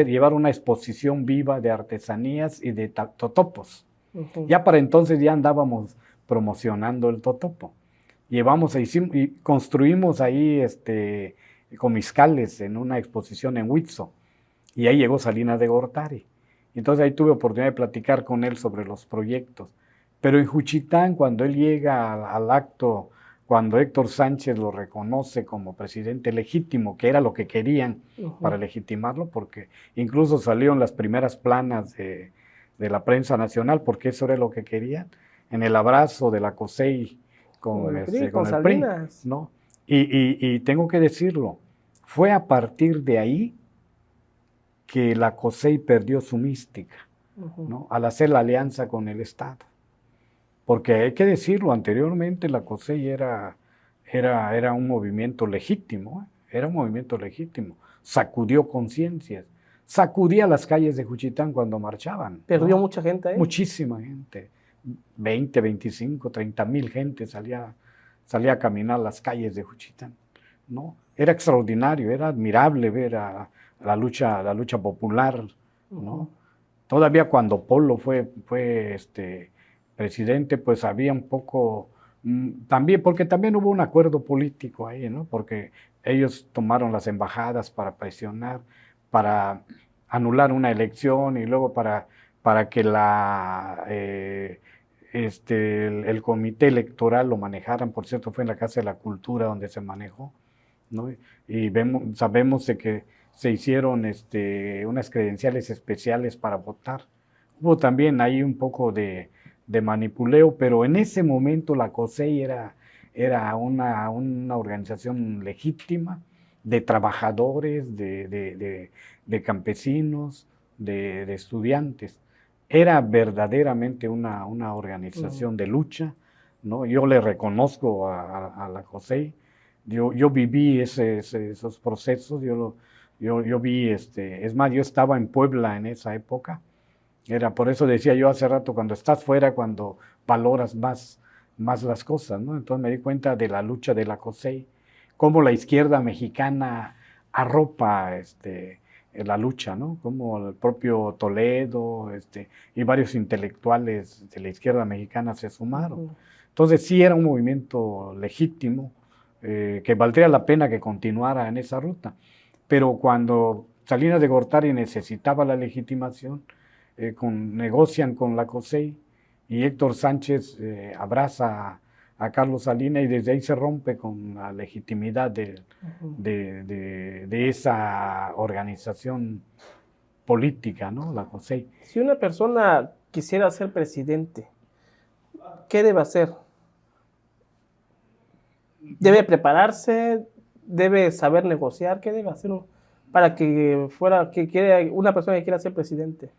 llevar una exposición viva de artesanías y de totopos. Ya para entonces ya andábamos promocionando el totopo. Y construimos ahí comizcales en una exposición en Huitzo. Y ahí llegó Salinas de Gortari. Entonces ahí tuve oportunidad de platicar con él sobre los proyectos. Pero en Juchitán, cuando él llega al acto, cuando Héctor Sánchez lo reconoce como presidente legítimo, que era lo que querían para legitimarlo, porque incluso salió en las primeras planas de la prensa nacional, porque eso era lo que querían, en el abrazo de la COSEI con el PRI, ¿no? Y tengo que decirlo, fue a partir de ahí que la COSEI perdió su mística, ¿no? Al hacer la alianza con el Estado. Porque hay que decirlo, anteriormente la COSEI era un movimiento legítimo, era un movimiento legítimo, sacudió conciencias, sacudía las calles de Juchitán cuando marchaban. ¿Perdió ¿no? mucha gente ahí? Muchísima gente, 20, 25, 30,000 gente salía a caminar las calles de Juchitán, ¿no? Era extraordinario, era admirable ver a la lucha popular, ¿no? Todavía cuando Polo fue presidente, pues había un poco, también, porque también hubo un acuerdo político ahí, ¿no? Porque ellos tomaron las embajadas para presionar, para anular una elección y luego para que el comité electoral lo manejaran. Por cierto, fue en la Casa de la Cultura donde se manejó, ¿no? Y sabemos de que se hicieron unas credenciales especiales para votar. Hubo también ahí un poco de manipuleo, pero en ese momento la COSEI era una organización legítima de trabajadores, de campesinos, de estudiantes. Era verdaderamente una organización de lucha, ¿no? Yo le reconozco a la COSEI. Yo viví esos procesos, yo vi, es más, yo estaba en Puebla en esa época. Era por eso decía yo hace rato, cuando estás fuera, cuando valoras más las cosas, ¿no? Entonces me di cuenta de la lucha de la COSEI, cómo la izquierda mexicana arropa la lucha, ¿no? Como el propio Toledo y varios intelectuales de la izquierda mexicana se sumaron. Entonces sí era un movimiento legítimo, que valdría la pena que continuara en esa ruta. Pero cuando Salinas de Gortari necesitaba la legitimación, negocian con la COSEI y Héctor Sánchez abraza a Carlos Salinas y desde ahí se rompe con la legitimidad de esa organización política, ¿no? La COSEI. Si una persona quisiera ser presidente, ¿qué debe hacer? ¿Debe prepararse? ¿Debe saber negociar? ¿Qué debe hacer para que una persona que quiera ser presidente?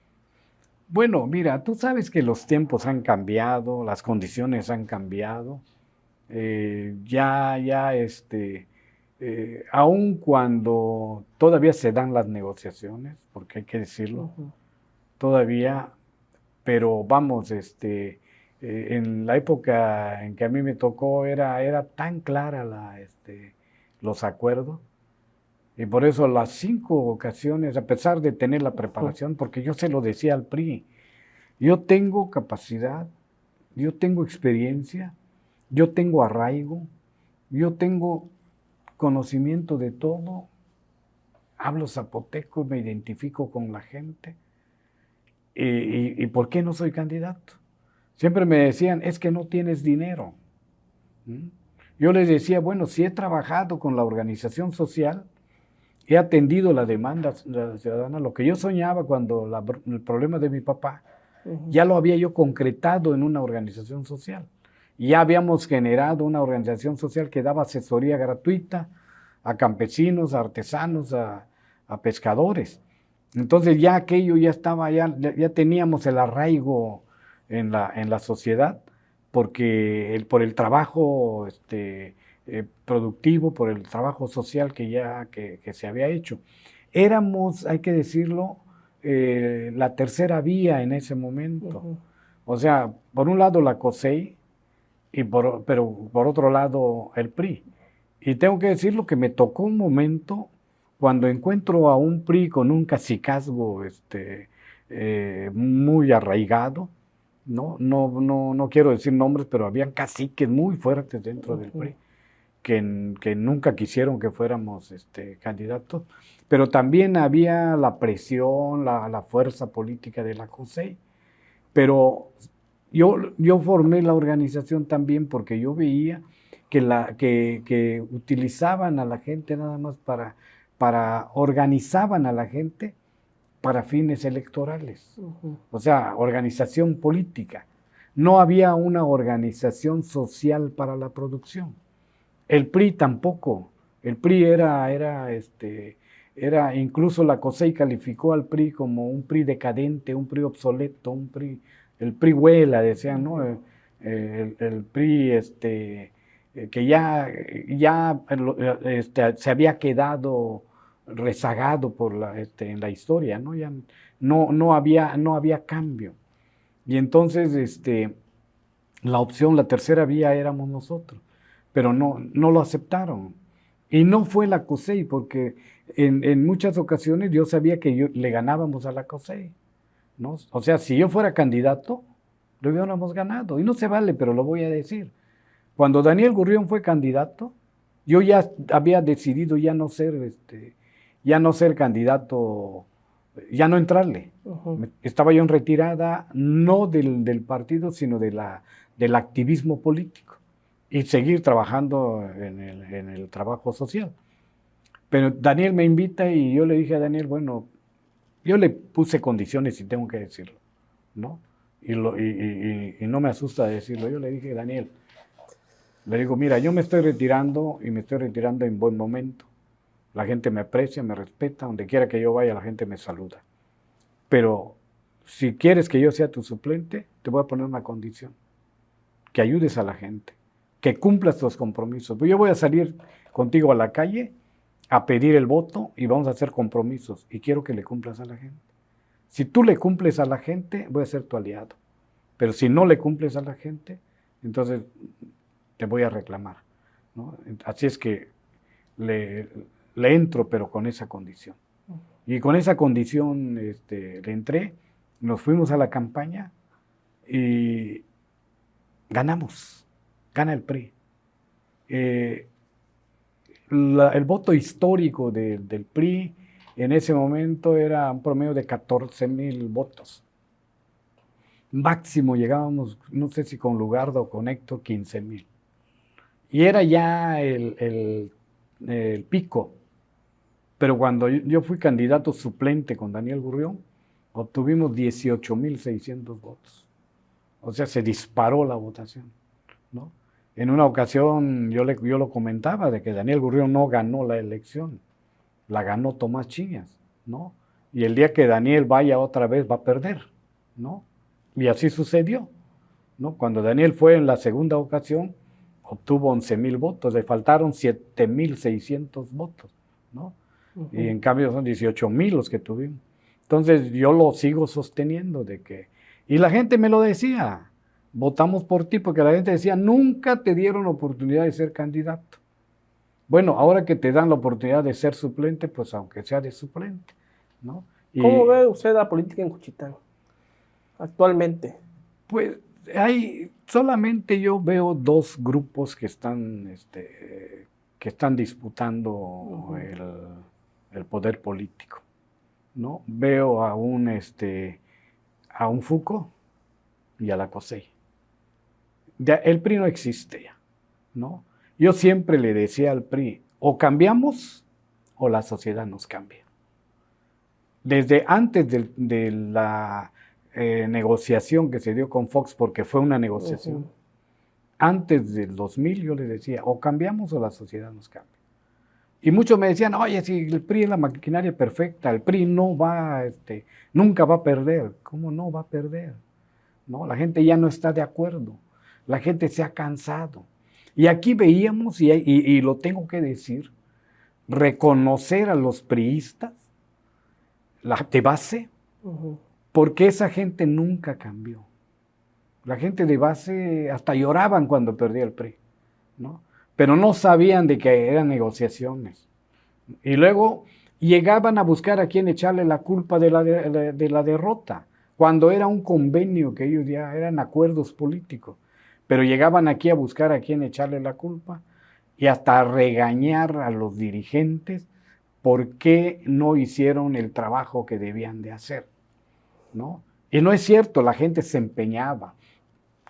Bueno, mira, tú sabes que los tiempos han cambiado, las condiciones han cambiado. Aun cuando todavía se dan las negociaciones, porque hay que decirlo, todavía, pero vamos, en la época en que a mí me tocó era tan clara los acuerdos, y por eso las 5 ocasiones, a pesar de tener la preparación, porque yo se lo decía al PRI, yo tengo capacidad, yo tengo experiencia, yo tengo arraigo, yo tengo conocimiento de todo, hablo zapoteco, me identifico con la gente, y ¿por qué no soy candidato? Siempre me decían, es que no tienes dinero. Yo les decía, bueno, si he trabajado con la organización social, he atendido la demanda ciudadana, lo que yo soñaba cuando el problema de mi papá, ya lo había yo concretado en una organización social. Ya habíamos generado una organización social que daba asesoría gratuita a campesinos, a artesanos, a pescadores. Entonces ya aquello ya estaba, ya teníamos el arraigo en la sociedad, porque por el trabajo productivo, por el trabajo social que se había hecho. Éramos, hay que decirlo, la tercera vía en ese momento. O sea, por un lado la COSEI, pero por otro lado el PRI. Y tengo que decirlo que me tocó un momento cuando encuentro a un PRI con un cacicazgo muy arraigado. No quiero decir nombres, pero habían caciques muy fuertes dentro del PRI que nunca quisieron que fuéramos candidatos, pero también había la presión, la fuerza política de la COSEI. Pero yo formé la organización también porque yo veía que utilizaban a la gente nada más organizaban a la gente para fines electorales. O sea, organización política. No había una organización social para la producción. El PRI tampoco. El PRI era incluso la COSEI calificó al PRI como un PRI decadente, un PRI obsoleto, el PRI huela, decían, ¿no? El PRI que ya se había quedado rezagado en la historia, ¿no? Ya no había cambio. Y entonces la tercera vía éramos nosotros, pero no lo aceptaron. Y no fue la COSEI, porque en muchas ocasiones yo sabía que le ganábamos a la COSEI, ¿no? O sea, si yo fuera candidato, lo hubiéramos ganado. Y no se vale, pero lo voy a decir. Cuando Daniel Gurrión fue candidato, Yo ya había decidido ya no ser candidato, ya no entrarle. Estaba yo en retirada, no del partido, sino del activismo político y seguir trabajando en el trabajo social. Pero Daniel me invita y yo le dije a Daniel, bueno, yo le puse condiciones y tengo que decirlo, ¿no? Y no me asusta decirlo. Yo le dije, Daniel, le digo, mira, yo me estoy retirando y me estoy retirando en buen momento. La gente me aprecia, me respeta, donde quiera que yo vaya la gente me saluda. Pero si quieres que yo sea tu suplente, te voy a poner una condición, que ayudes a la gente, que cumplas tus compromisos. Yo voy a salir contigo a la calle a pedir el voto y vamos a hacer compromisos y quiero que le cumplas a la gente. Si tú le cumples a la gente, voy a ser tu aliado. Pero si no le cumples a la gente, entonces te voy a reclamar, ¿no? Así es que le entro, pero con esa condición. Y con esa condición le entré, nos fuimos a la campaña y ganamos, gana el PRI. El voto histórico del PRI en ese momento era un promedio de 14,000 votos. Máximo llegábamos, no sé si con Lugardo o con Héctor, 15,000. Y era ya el pico. Pero cuando yo fui candidato suplente con Daniel Gurrión, obtuvimos 18,600 votos. O sea, se disparó la votación, ¿no? En una ocasión yo lo comentaba de que Daniel Gurrión no ganó la elección, la ganó Tomás Chiñas, ¿no? Y el día que Daniel vaya otra vez va a perder, ¿no? Y así sucedió, ¿no? Cuando Daniel fue en la segunda ocasión, obtuvo 11,000 votos, le faltaron 7,600 votos, ¿no? Y en cambio son 18,000 los que tuvimos. Entonces yo lo sigo sosteniendo de que, y la gente me lo decía, votamos por ti, porque la gente decía, nunca te dieron la oportunidad de ser candidato. Bueno, ahora que te dan la oportunidad de ser suplente, pues aunque sea de suplente, ¿no? ¿Cómo ve usted la política en Juchitán actualmente? Pues solamente yo veo dos grupos que están disputando el poder político, ¿no? Veo a un Fuco y a la COSEI. El PRI no existe ya, ¿no? Yo siempre le decía al PRI, o cambiamos o la sociedad nos cambia. Desde antes de la negociación que se dio con Fox, porque fue una negociación, antes del 2000 yo le decía, o cambiamos o la sociedad nos cambia. Y muchos me decían, oye, si el PRI es la maquinaria perfecta, el PRI nunca va a perder. ¿Cómo no va a perder? ¿No? La gente ya no está de acuerdo, la gente se ha cansado. Y aquí veíamos, y lo tengo que decir, reconocer a los priistas, de base, porque esa gente nunca cambió. La gente de base hasta lloraban cuando perdía el PRI, ¿no? Pero no sabían de que eran negociaciones. Y luego llegaban a buscar a quién echarle la culpa de la derrota, cuando era un convenio que ellos ya eran acuerdos políticos. Pero llegaban aquí a buscar a quién echarle la culpa y hasta a regañar a los dirigentes por qué no hicieron el trabajo que debían de hacer, ¿no? Y no es cierto, la gente se empeñaba.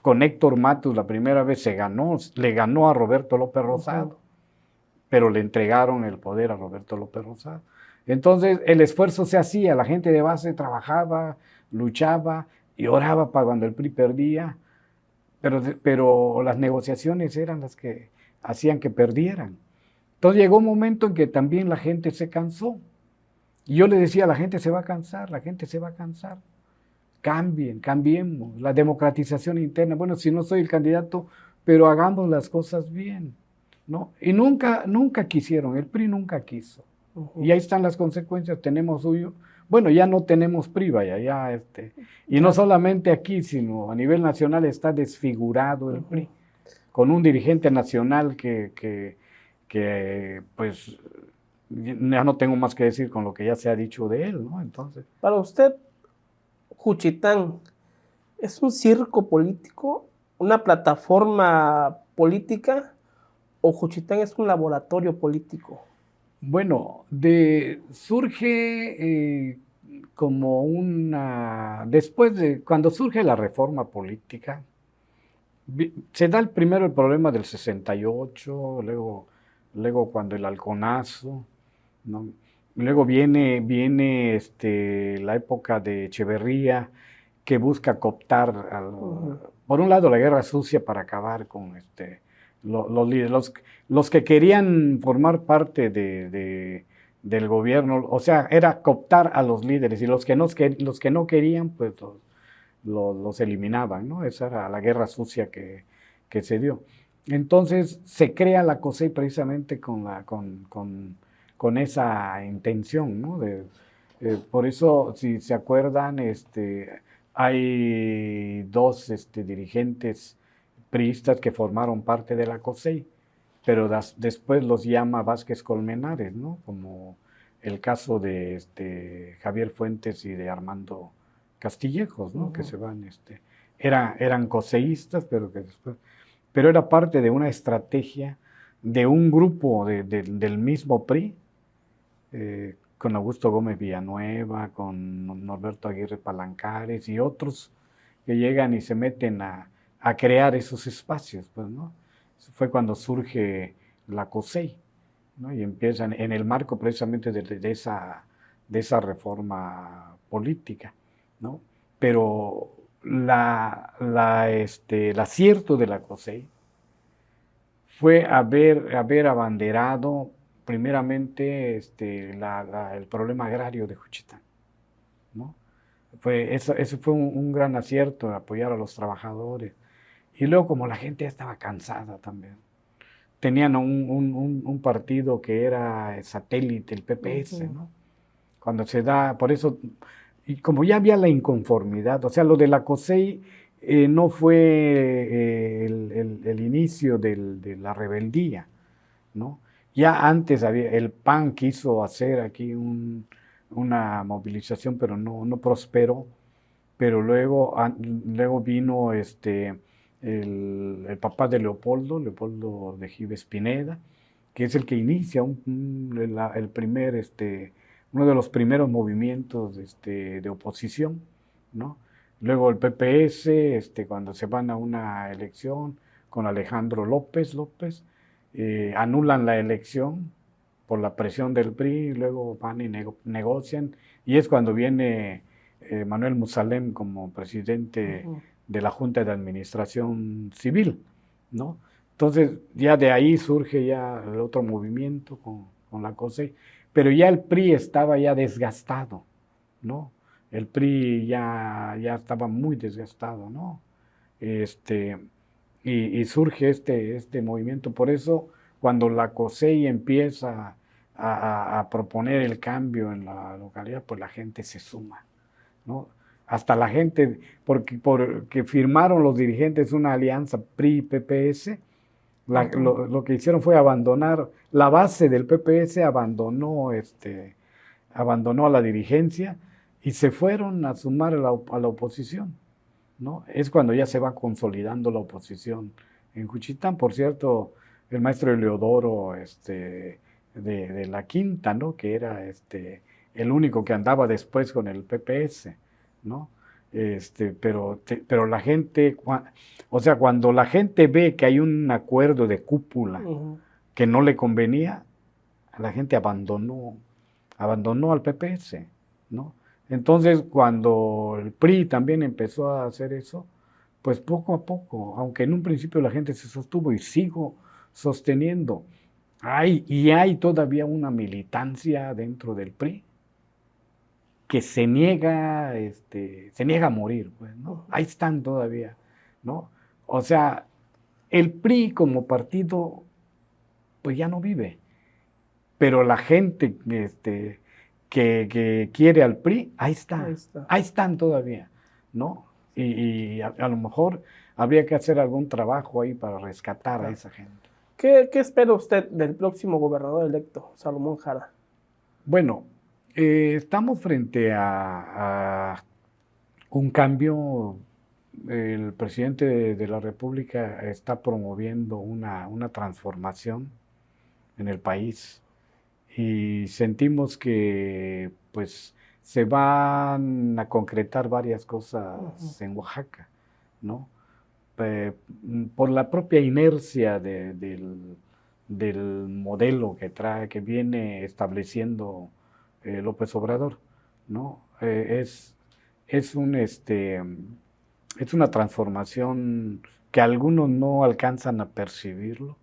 Con Héctor Matus la primera vez le ganó a Roberto López Rosado, pero le entregaron el poder a Roberto López Rosado. Entonces el esfuerzo se hacía, la gente de base trabajaba, luchaba y oraba para cuando el PRI perdía, pero las negociaciones eran las que hacían que perdieran. Entonces llegó un momento en que también la gente se cansó. Y yo le decía, la gente se va a cansar, la gente se va a cansar. Cambiemos, la democratización interna. Bueno, si no soy el candidato, pero hagamos las cosas bien, ¿no? Y nunca quisieron, el PRI nunca quiso. Y ahí están las consecuencias, tenemos suyo. Bueno, ya no tenemos PRI, vaya, y no solamente aquí, sino a nivel nacional está desfigurado el PRI, con un dirigente nacional que pues ya no tengo más que decir con lo que ya se ha dicho de él, ¿no? Entonces, para usted, Juchitán, ¿es un circo político, una plataforma política o Juchitán es un laboratorio político? Bueno, surge como después de, cuando surge la reforma política, se da primero el problema del 68, luego cuando el halconazo, ¿no? Luego viene la época de Echeverría, que busca cooptar, por un lado, la guerra sucia para acabar con los líderes, los que querían formar parte del gobierno, o sea, era cooptar a los líderes, y los que no querían, pues los eliminaban, ¿no? Esa era la guerra sucia que se dio. Entonces se crea la COSEI precisamente con esa intención, ¿no? Por eso, si se acuerdan, hay dos dirigentes priistas que formaron parte de la COSEI, pero después los llama Vázquez Colmenares, ¿no? Como el caso de Javier Fuentes y de Armando Castillejos, ¿no? Que se van, eran coseístas, pero era parte de una estrategia de un grupo del mismo PRI, con Augusto Gómez Villanueva, con Norberto Aguirre Palancares y otros que llegan y se meten a crear esos espacios, pues, ¿no? Fue cuando surge la COSEI, ¿no? Y empiezan en el marco precisamente de esa reforma política, ¿no? Pero el acierto de la COSEI fue haber abanderado primeramente el problema agrario de Juchitán, ¿no? Eso fue un gran acierto, apoyar a los trabajadores. Y luego, como la gente ya estaba cansada también, tenían un partido que era satélite, el PPS, ¿no? Cuando se da, por eso, y como ya había la inconformidad, o sea, lo de la COSEI no fue el inicio de la rebeldía, ¿no? Ya antes el PAN quiso hacer aquí una movilización, pero no prosperó. Pero luego vino el papá de Leopoldo de Gives Pineda, que es el que inicia uno de los primeros movimientos de oposición, ¿no? Luego el PPS, cuando se van a una elección con Alejandro López, anulan la elección por la presión del PRI, y luego van y negocian, y es cuando viene Manuel Musalem como presidente de la Junta de Administración Civil, ¿no? Entonces ya de ahí surge ya el otro movimiento con la COSEI, pero ya el PRI estaba ya desgastado, ¿no? El PRI ya estaba muy desgastado, ¿no? Y surge este movimiento. Por eso, cuando la COSEI empieza a proponer el cambio en la localidad, pues la gente se suma, ¿no? Hasta la gente, porque firmaron los dirigentes una alianza PRI-PPS, lo que hicieron fue abandonar, la base del PPS abandonó a la dirigencia y se fueron a sumar a la oposición, ¿no? Es cuando ya se va consolidando la oposición en Juchitán. Por cierto, el maestro Eleodoro de la Quinta, ¿no? Que era el único que andaba después con el PPS, ¿no? Pero la gente, o sea, cuando la gente ve que hay un acuerdo de cúpula que no le convenía, la gente abandonó al PPS, ¿no? Entonces, cuando el PRI también empezó a hacer eso, pues poco a poco, aunque en un principio la gente se sostuvo y sigo sosteniendo, hay todavía una militancia dentro del PRI que se niega a morir, pues, ¿no? Ahí están todavía, ¿no? O sea, el PRI como partido, pues ya no vive, pero la gente que quiere al PRI, ahí están todavía, ¿no? Y a lo mejor habría que hacer algún trabajo ahí para rescatar a esa gente. ¿Qué espera usted del próximo gobernador electo, Salomón Jara? Bueno, estamos frente a un cambio el presidente de la República está promoviendo una transformación en el país y sentimos que pues se van a concretar varias cosas en Oaxaca, ¿no? Por la propia inercia del modelo que viene estableciendo López Obrador, ¿no? Es un es una transformación que algunos no alcanzan a percibirlo,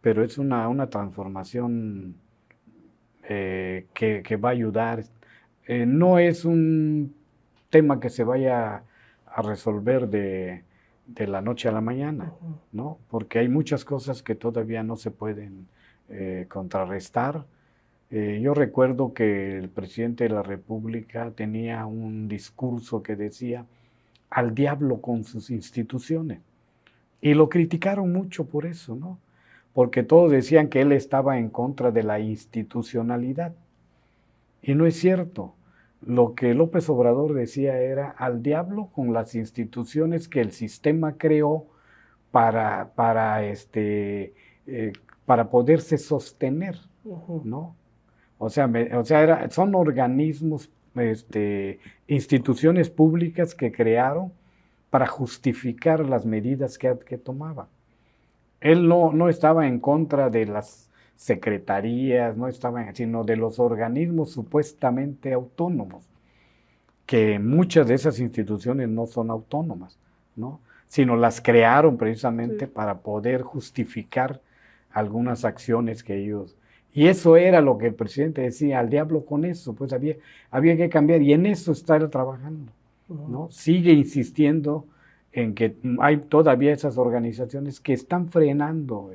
pero es una transformación que va a ayudar. No es un tema que se vaya a resolver de la noche a la mañana, ¿no? Porque hay muchas cosas que todavía no se pueden contrarrestar. Yo recuerdo que el presidente de la República tenía un discurso que decía al diablo con sus instituciones. Y lo criticaron mucho por eso, ¿no? Porque todos decían que él estaba en contra de la institucionalidad. Y no es cierto. Lo que López Obrador decía era al diablo con las instituciones que el sistema creó para para poderse sostener, ¿no? O sea, son organismos, instituciones públicas que crearon para justificar las medidas que tomaba. Él no estaba en contra de las secretarías, sino de los organismos supuestamente autónomos, que muchas de esas instituciones no son autónomas, ¿no? Sino las crearon precisamente para poder justificar algunas acciones que ellos... Y eso era lo que el presidente decía, al diablo con eso, pues había que cambiar, y en eso está él trabajando, ¿no? Sigue insistiendo en que hay todavía esas organizaciones que están frenando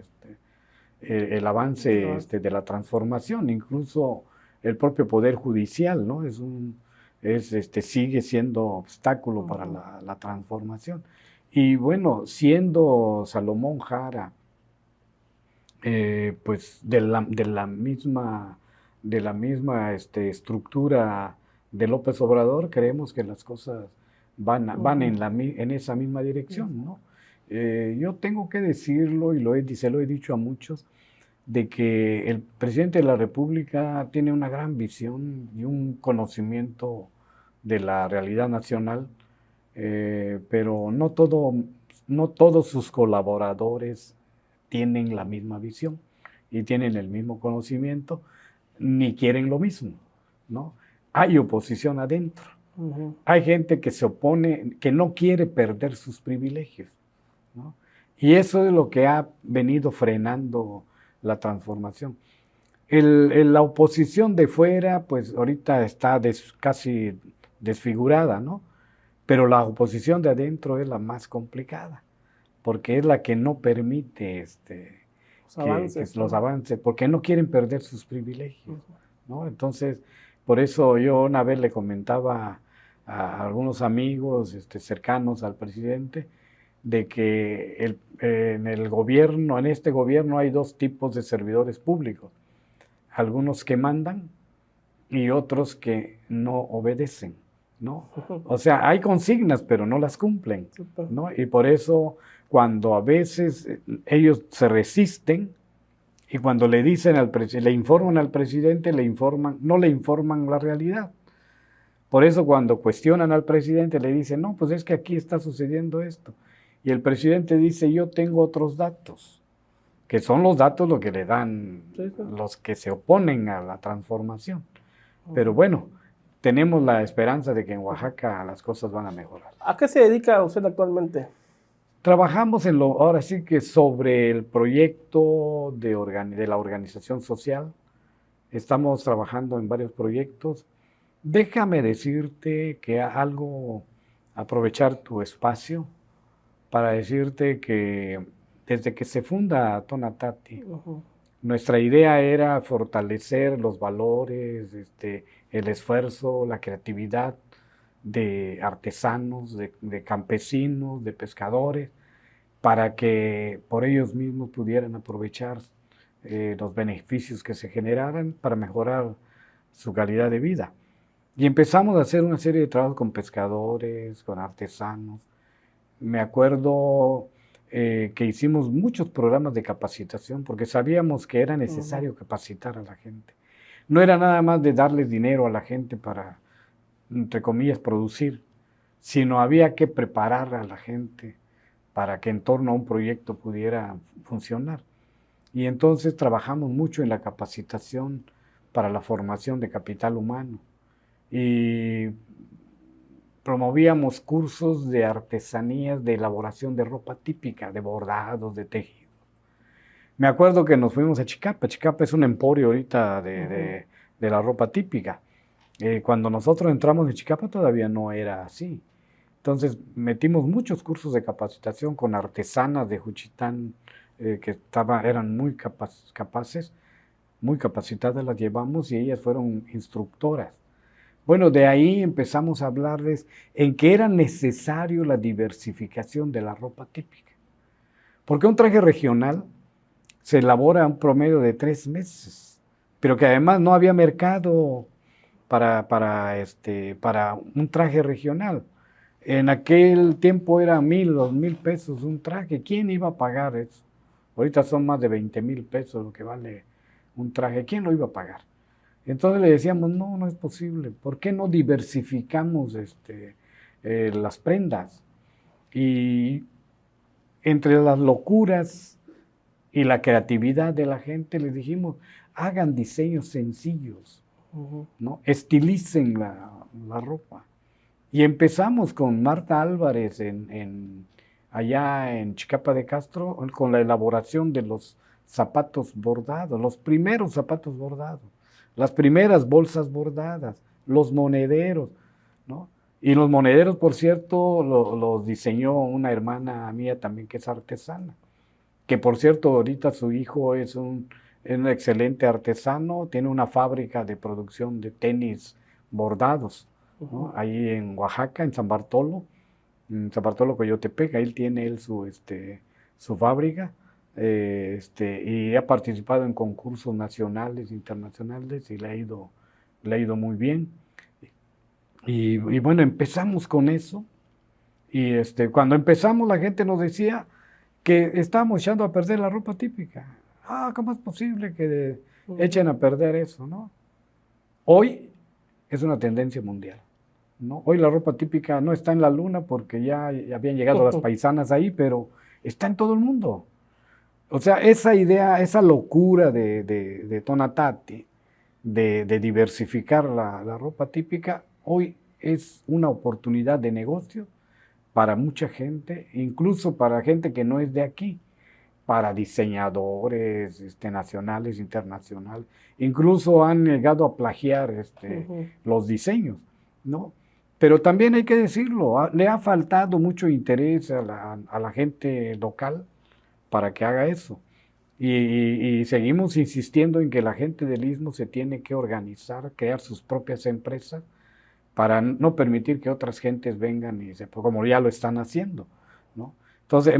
el avance de la transformación, incluso el propio Poder Judicial, ¿no? Sigue siendo obstáculo para la transformación. Y bueno, siendo Salomón Jara, pues de la misma estructura de López Obrador, creemos que las cosas van en esa misma dirección, ¿no? Yo tengo que decirlo, y se lo he dicho a muchos, de que el presidente de la República tiene una gran visión y un conocimiento de la realidad nacional, pero no todos sus colaboradores tienen la misma visión y tienen el mismo conocimiento, ni quieren lo mismo, ¿no? Hay oposición adentro. Hay gente que se opone, que no quiere perder sus privilegios, ¿no? Y eso es lo que ha venido frenando la transformación. La oposición de fuera, pues ahorita está casi desfigurada, ¿no? Pero la oposición de adentro es la más complicada, porque es la que no permite los avances, porque no quieren perder sus privilegios, ¿no? Entonces, por eso yo una vez le comentaba a algunos amigos cercanos al presidente, de que en este gobierno hay dos tipos de servidores públicos, algunos que mandan y otros que no obedecen, ¿no? O sea, hay consignas, pero no las cumplen, ¿no? Y por eso cuando a veces ellos se resisten y cuando le informan al presidente, no le informan la realidad. Por eso cuando cuestionan al presidente le dicen, no, pues es que aquí está sucediendo esto. Y el presidente dice, yo tengo otros datos, que son los datos lo que le dan los que se oponen a la transformación. Pero bueno, tenemos la esperanza de que en Oaxaca las cosas van a mejorar. ¿A qué se dedica usted actualmente? Trabajamos ahora sí que sobre el proyecto de la organización social. Estamos trabajando en varios proyectos. Déjame decirte que aprovechar tu espacio para decirte que desde que se funda Tonatiuh, nuestra idea era fortalecer los valores, el esfuerzo, la creatividad de artesanos, de campesinos, de pescadores, para que por ellos mismos pudieran aprovechar los beneficios que se generaran para mejorar su calidad de vida. Y empezamos a hacer una serie de trabajos con pescadores, con artesanos, me acuerdo que hicimos muchos programas de capacitación porque sabíamos que era necesario capacitar a la gente. No era nada más de darles dinero a la gente para, entre comillas, producir, sino había que preparar a la gente para que en torno a un proyecto pudiera funcionar. Y entonces trabajamos mucho en la capacitación para la formación de capital humano y promovíamos cursos de artesanías de elaboración de ropa típica, de bordados, de tejido. Me acuerdo que nos fuimos a Chicapa. Chicapa es un emporio ahorita de la ropa típica. Cuando nosotros entramos en Chicapa todavía no era así. Entonces metimos muchos cursos de capacitación con artesanas de Juchitán que eran muy capaces, muy capacitadas, las llevamos y ellas fueron instructoras. Bueno, de ahí empezamos a hablarles en que era necesario la diversificación de la ropa típica. Porque un traje regional se elabora un promedio de 3 meses, pero que además no había mercado para un traje regional. En aquel tiempo era 1,000, 2,000 pesos un traje. ¿Quién iba a pagar eso? Ahorita son más de 20,000 pesos lo que vale un traje. ¿Quién lo iba a pagar? Entonces le decíamos, no, no es posible. ¿Por qué no diversificamos las prendas? Y entre las locuras y la creatividad de la gente les dijimos, hagan diseños sencillos, ¿no? Estilicen la ropa. Y empezamos con Marta Álvarez allá en Chicapa de Castro con la elaboración de los zapatos bordados, los primeros zapatos bordados, las primeras bolsas bordadas, los monederos, ¿no? Y los monederos, por cierto, los diseñó una hermana mía también que es artesana, que por cierto ahorita su hijo es un excelente artesano, tiene una fábrica de producción de tenis bordados, ¿no? Ahí en Oaxaca, en San Bartolo Coyotepec, ahí tiene su fábrica, y ha participado en concursos nacionales, internacionales, y le ha ido muy bien. Y bueno, empezamos con eso, y cuando empezamos la gente nos decía que estábamos echando a perder la ropa típica. ¿Cómo es posible que echen a perder eso, no? Hoy es una tendencia mundial, ¿no? Hoy la ropa típica no está en la luna porque ya habían llegado las paisanas ahí, pero está en todo el mundo. O sea, esa idea, esa locura de Tonatiuh de diversificar la ropa típica, hoy es una oportunidad de negocio para mucha gente, incluso para gente que no es de aquí, para diseñadores nacionales, internacionales. Incluso han llegado a plagiar los diseños, ¿no? Pero también hay que decirlo, le ha faltado mucho interés a la gente local para que haga eso. Y seguimos insistiendo en que la gente del Istmo se tiene que organizar, crear sus propias empresas para no permitir que otras gentes vengan como ya lo están haciendo, ¿no? Entonces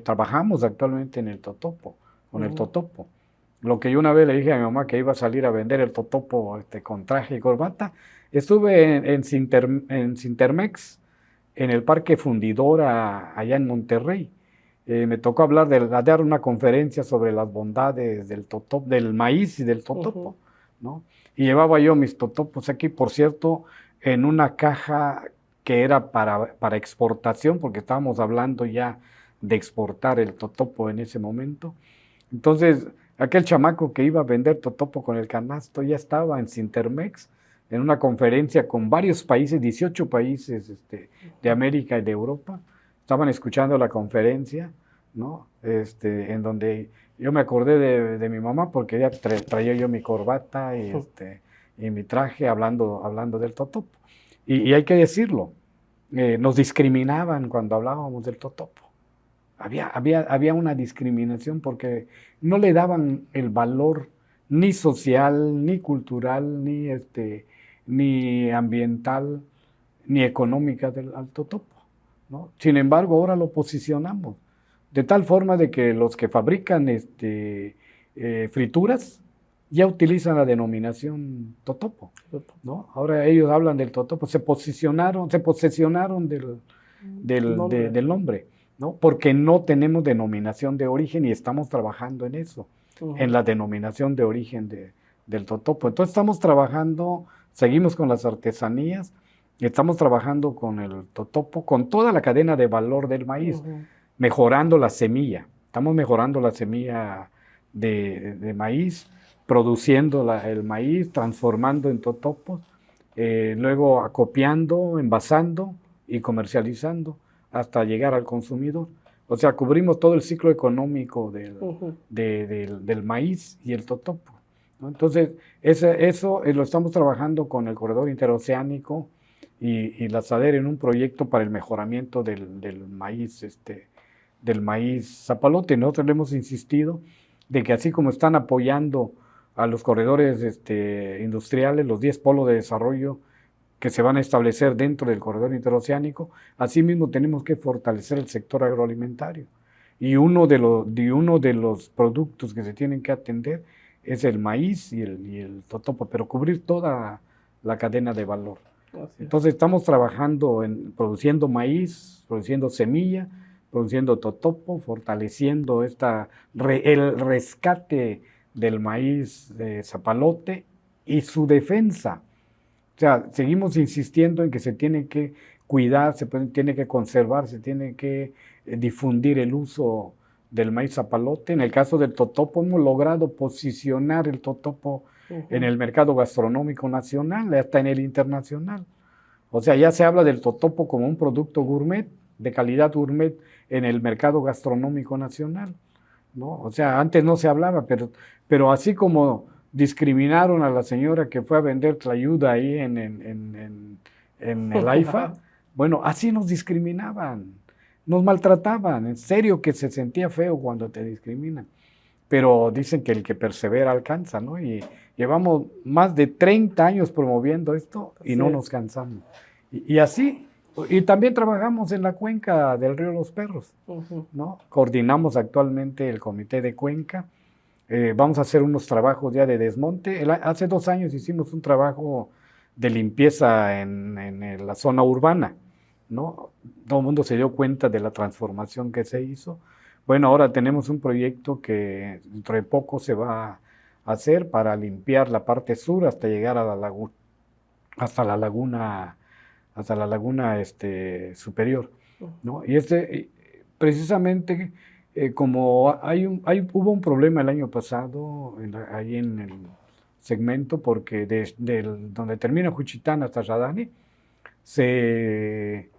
trabajamos actualmente en el totopo, con el totopo. Lo que yo una vez le dije a mi mamá que iba a salir a vender el totopo con traje y corbata, estuve en Cintermex, en el Parque Fundidora, allá en Monterrey. Me tocó dar una conferencia sobre las bondades del maíz y del totopo, ¿no? Y llevaba yo mis totopos aquí, por cierto, en una caja que era para exportación, porque estábamos hablando ya de exportar el totopo en ese momento. Entonces, aquel chamaco que iba a vender totopo con el canasto ya estaba en Cintermex, en una conferencia con varios países, 18 países de América y de Europa. Estaban escuchando la conferencia, ¿no? En donde yo me acordé de mi mamá porque ella traía yo mi corbata y mi traje hablando del totopo. Y hay que decirlo, nos discriminaban cuando hablábamos del totopo. Había una discriminación porque no le daban el valor ni social, ni cultural, ni ambiental, ni económica al totopo, ¿no? Sin embargo, ahora lo posicionamos de tal forma de que los que fabrican frituras ya utilizan la denominación totopo, ¿no? Ahora ellos hablan del totopo, se posesionaron del nombre, ¿no? Porque no tenemos denominación de origen y estamos trabajando en eso, en la denominación de origen del totopo. Entonces estamos trabajando, seguimos con las artesanías, estamos trabajando con el totopo, con toda la cadena de valor del maíz, mejorando la semilla. Estamos mejorando la semilla de maíz, produciendo el maíz, transformando en totopos, luego acopiando, envasando y comercializando hasta llegar al consumidor. O sea, cubrimos todo el ciclo económico del maíz y el totopo, ¿no? Entonces, eso lo estamos trabajando con el Corredor Interoceánico y la SADER en un proyecto para el mejoramiento del maíz zapalote. Nosotros le hemos insistido de que así como están apoyando a los corredores industriales, los 10 polos de desarrollo que se van a establecer dentro del corredor interoceánico, asimismo tenemos que fortalecer el sector agroalimentario. Y uno de los productos que se tienen que atender es el maíz y el totopo, pero cubrir toda la cadena de valor. Entonces estamos trabajando produciendo maíz, produciendo semilla, produciendo totopo, fortaleciendo el rescate del maíz de zapalote y su defensa. O sea, seguimos insistiendo en que se tiene que cuidar, tiene que conservar, se tiene que difundir el uso del maíz zapalote. En el caso del totopo hemos logrado posicionar el totopo en el mercado gastronómico nacional, hasta en el internacional. O sea, ya se habla del totopo como un producto gourmet, de calidad gourmet, en el mercado gastronómico nacional, ¿no? O sea, antes no se hablaba, pero así como discriminaron a la señora que fue a vender tlayuda ahí en el AIFA, bueno, así nos discriminaban, nos maltrataban, en serio que se sentía feo cuando te discriminan. Pero dicen que el que persevera alcanza, ¿no? Y llevamos más de 30 años promoviendo esto y no nos cansamos. Y así, y también trabajamos en la cuenca del río Los Perros, ¿no? Coordinamos actualmente el comité de cuenca. Vamos a hacer unos trabajos ya de desmonte. Hace 2 años hicimos un trabajo de limpieza en la zona urbana, ¿no? Todo el mundo se dio cuenta de la transformación que se hizo. Bueno, ahora tenemos un proyecto que dentro de poco se va a hacer para limpiar la parte sur hasta llegar a la laguna superior, ¿no? Y precisamente como hubo un problema el año pasado ahí en el segmento, porque donde termina Juchitán hasta Radani se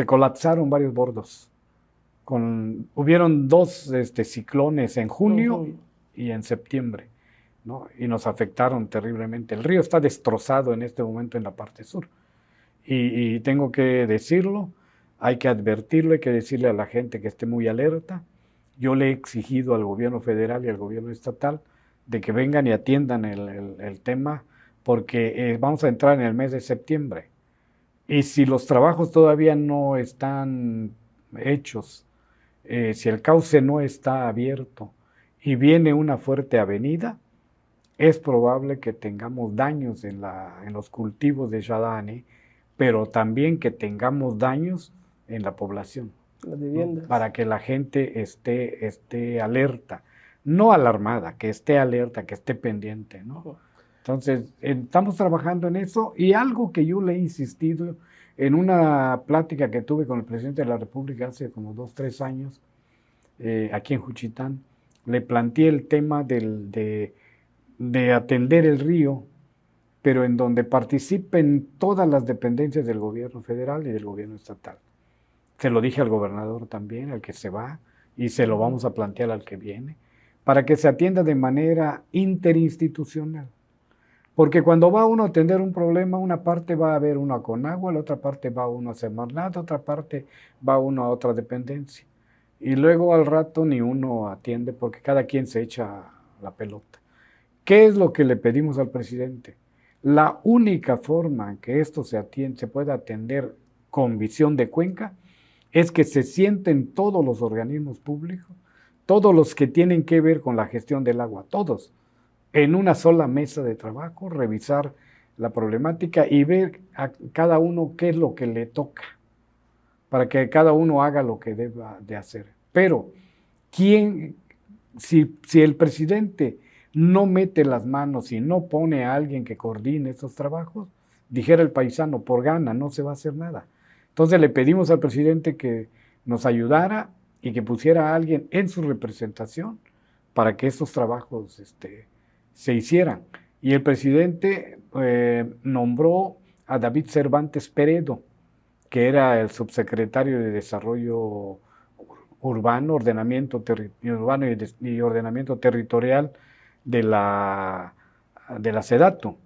colapsaron varios bordos. Hubieron 2 ciclones en junio y en septiembre, ¿no? Y nos afectaron terriblemente. El río está destrozado en este momento en la parte sur. Y tengo que decirlo, hay que advertirlo, hay que decirle a la gente que esté muy alerta. Yo le he exigido al gobierno federal y al gobierno estatal de que vengan y atiendan el tema, porque vamos a entrar en el mes de septiembre. Y si los trabajos todavía no están hechos, si el cauce no está abierto y viene una fuerte avenida, es probable que tengamos daños en los cultivos de Radani, pero también que tengamos daños en la población, las viviendas, ¿no? Para que la gente esté alerta, no alarmada, que esté alerta, que esté pendiente, ¿no? Entonces, estamos trabajando en eso, y algo que yo le he insistido en una plática que tuve con el presidente de la República hace como 2, 3 años, aquí en Juchitán, le planteé el tema de atender el río, pero en donde participen todas las dependencias del gobierno federal y del gobierno estatal. Se lo dije al gobernador también, al que se va, y se lo vamos a plantear al que viene, para que se atienda de manera interinstitucional. Porque cuando va uno a atender un problema, una parte va a ver uno con agua, la otra parte va uno a Semarnat, otra parte va uno a otra dependencia. Y luego al rato ni uno atiende porque cada quien se echa la pelota. ¿Qué es lo que le pedimos al presidente? La única forma en que esto se pueda atender con visión de cuenca es que se sienten todos los organismos públicos, todos los que tienen que ver con la gestión del agua, todos, en una sola mesa de trabajo, revisar la problemática y ver a cada uno qué es lo que le toca, para que cada uno haga lo que deba de hacer. Pero, si el presidente no mete las manos y no pone a alguien que coordine esos trabajos, dijera el paisano, por gana no se va a hacer nada. Entonces le pedimos al presidente que nos ayudara y que pusiera a alguien en su representación para que estos trabajos se hicieran. Y el presidente nombró a David Cervantes Peredo, que era el subsecretario de Desarrollo Urbano, Urbano y Ordenamiento Territorial de la SEDATU.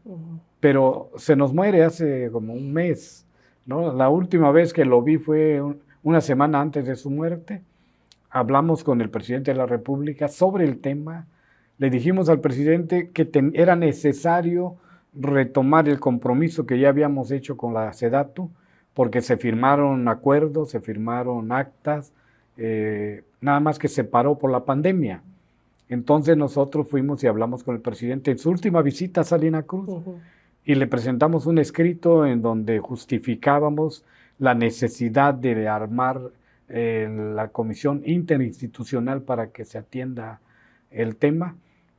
Pero se nos muere hace como un mes, ¿no? La última vez que lo vi fue una semana antes de su muerte. Hablamos con el presidente de la República sobre el tema. Le dijimos al presidente que era necesario retomar el compromiso que ya habíamos hecho con la SEDATU, porque se firmaron acuerdos, se firmaron actas, nada más que se paró por la pandemia. Entonces nosotros fuimos y hablamos con el presidente en su última visita a Salina Cruz, y le presentamos un escrito en donde justificábamos la necesidad de armar la comisión interinstitucional para que se atienda el tema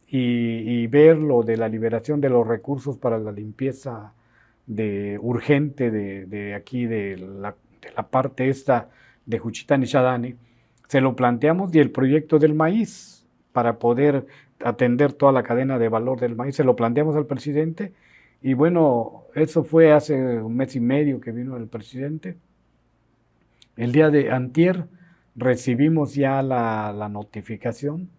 y ver lo de la liberación de los recursos para la limpieza urgente de aquí, de la parte esta de Juchitán y Xadani. Se lo planteamos, y el proyecto del maíz, para poder atender toda la cadena de valor del maíz, se lo planteamos al presidente. Y bueno, eso fue hace un mes y medio que vino el presidente. El día de antier recibimos ya la notificación,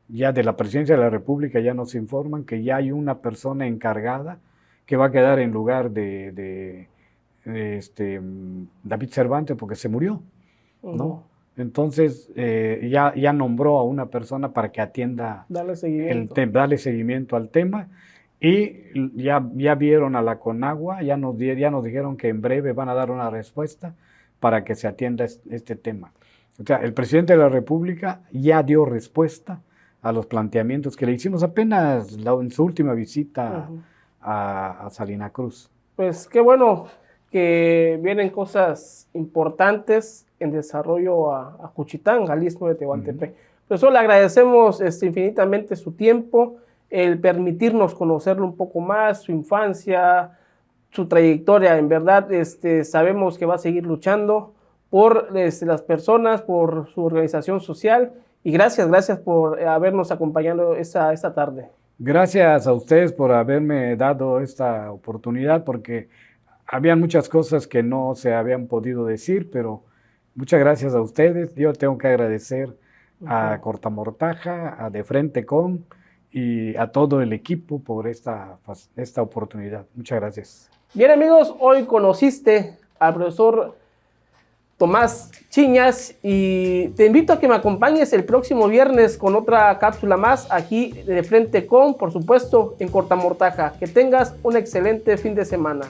ya de la Presidencia de la República, ya nos informan que ya hay una persona encargada que va a quedar en lugar de David Cervantes, porque se murió, ¿no? Entonces ya nombró a una persona para que atienda, darle seguimiento al tema. Y ya vieron a la Conagua, ya nos dijeron que en breve van a dar una respuesta para que se atienda este tema. O sea, el presidente de la República ya dio respuesta a los planteamientos que le hicimos apenas en su última visita a Salina Cruz. Pues qué bueno que vienen cosas importantes en desarrollo a Juchitán, al Istmo de Tehuantepec. Profesor, le agradecemos infinitamente su tiempo, el permitirnos conocerlo un poco más, su infancia, su trayectoria. En verdad, sabemos que va a seguir luchando por las personas, por su organización social, y gracias por habernos acompañado esta tarde. Gracias a ustedes por haberme dado esta oportunidad, porque habían muchas cosas que no se habían podido decir, pero muchas gracias a ustedes. Yo tengo que agradecer a Cortamortaja, a De Frente Con, y a todo el equipo por esta oportunidad. Muchas gracias. Bien, amigos, hoy conociste al profesor Tomás Chiñas, y te invito a que me acompañes el próximo viernes con otra cápsula más aquí de Frente Con, por supuesto, en Cortamortaja. Que tengas un excelente fin de semana.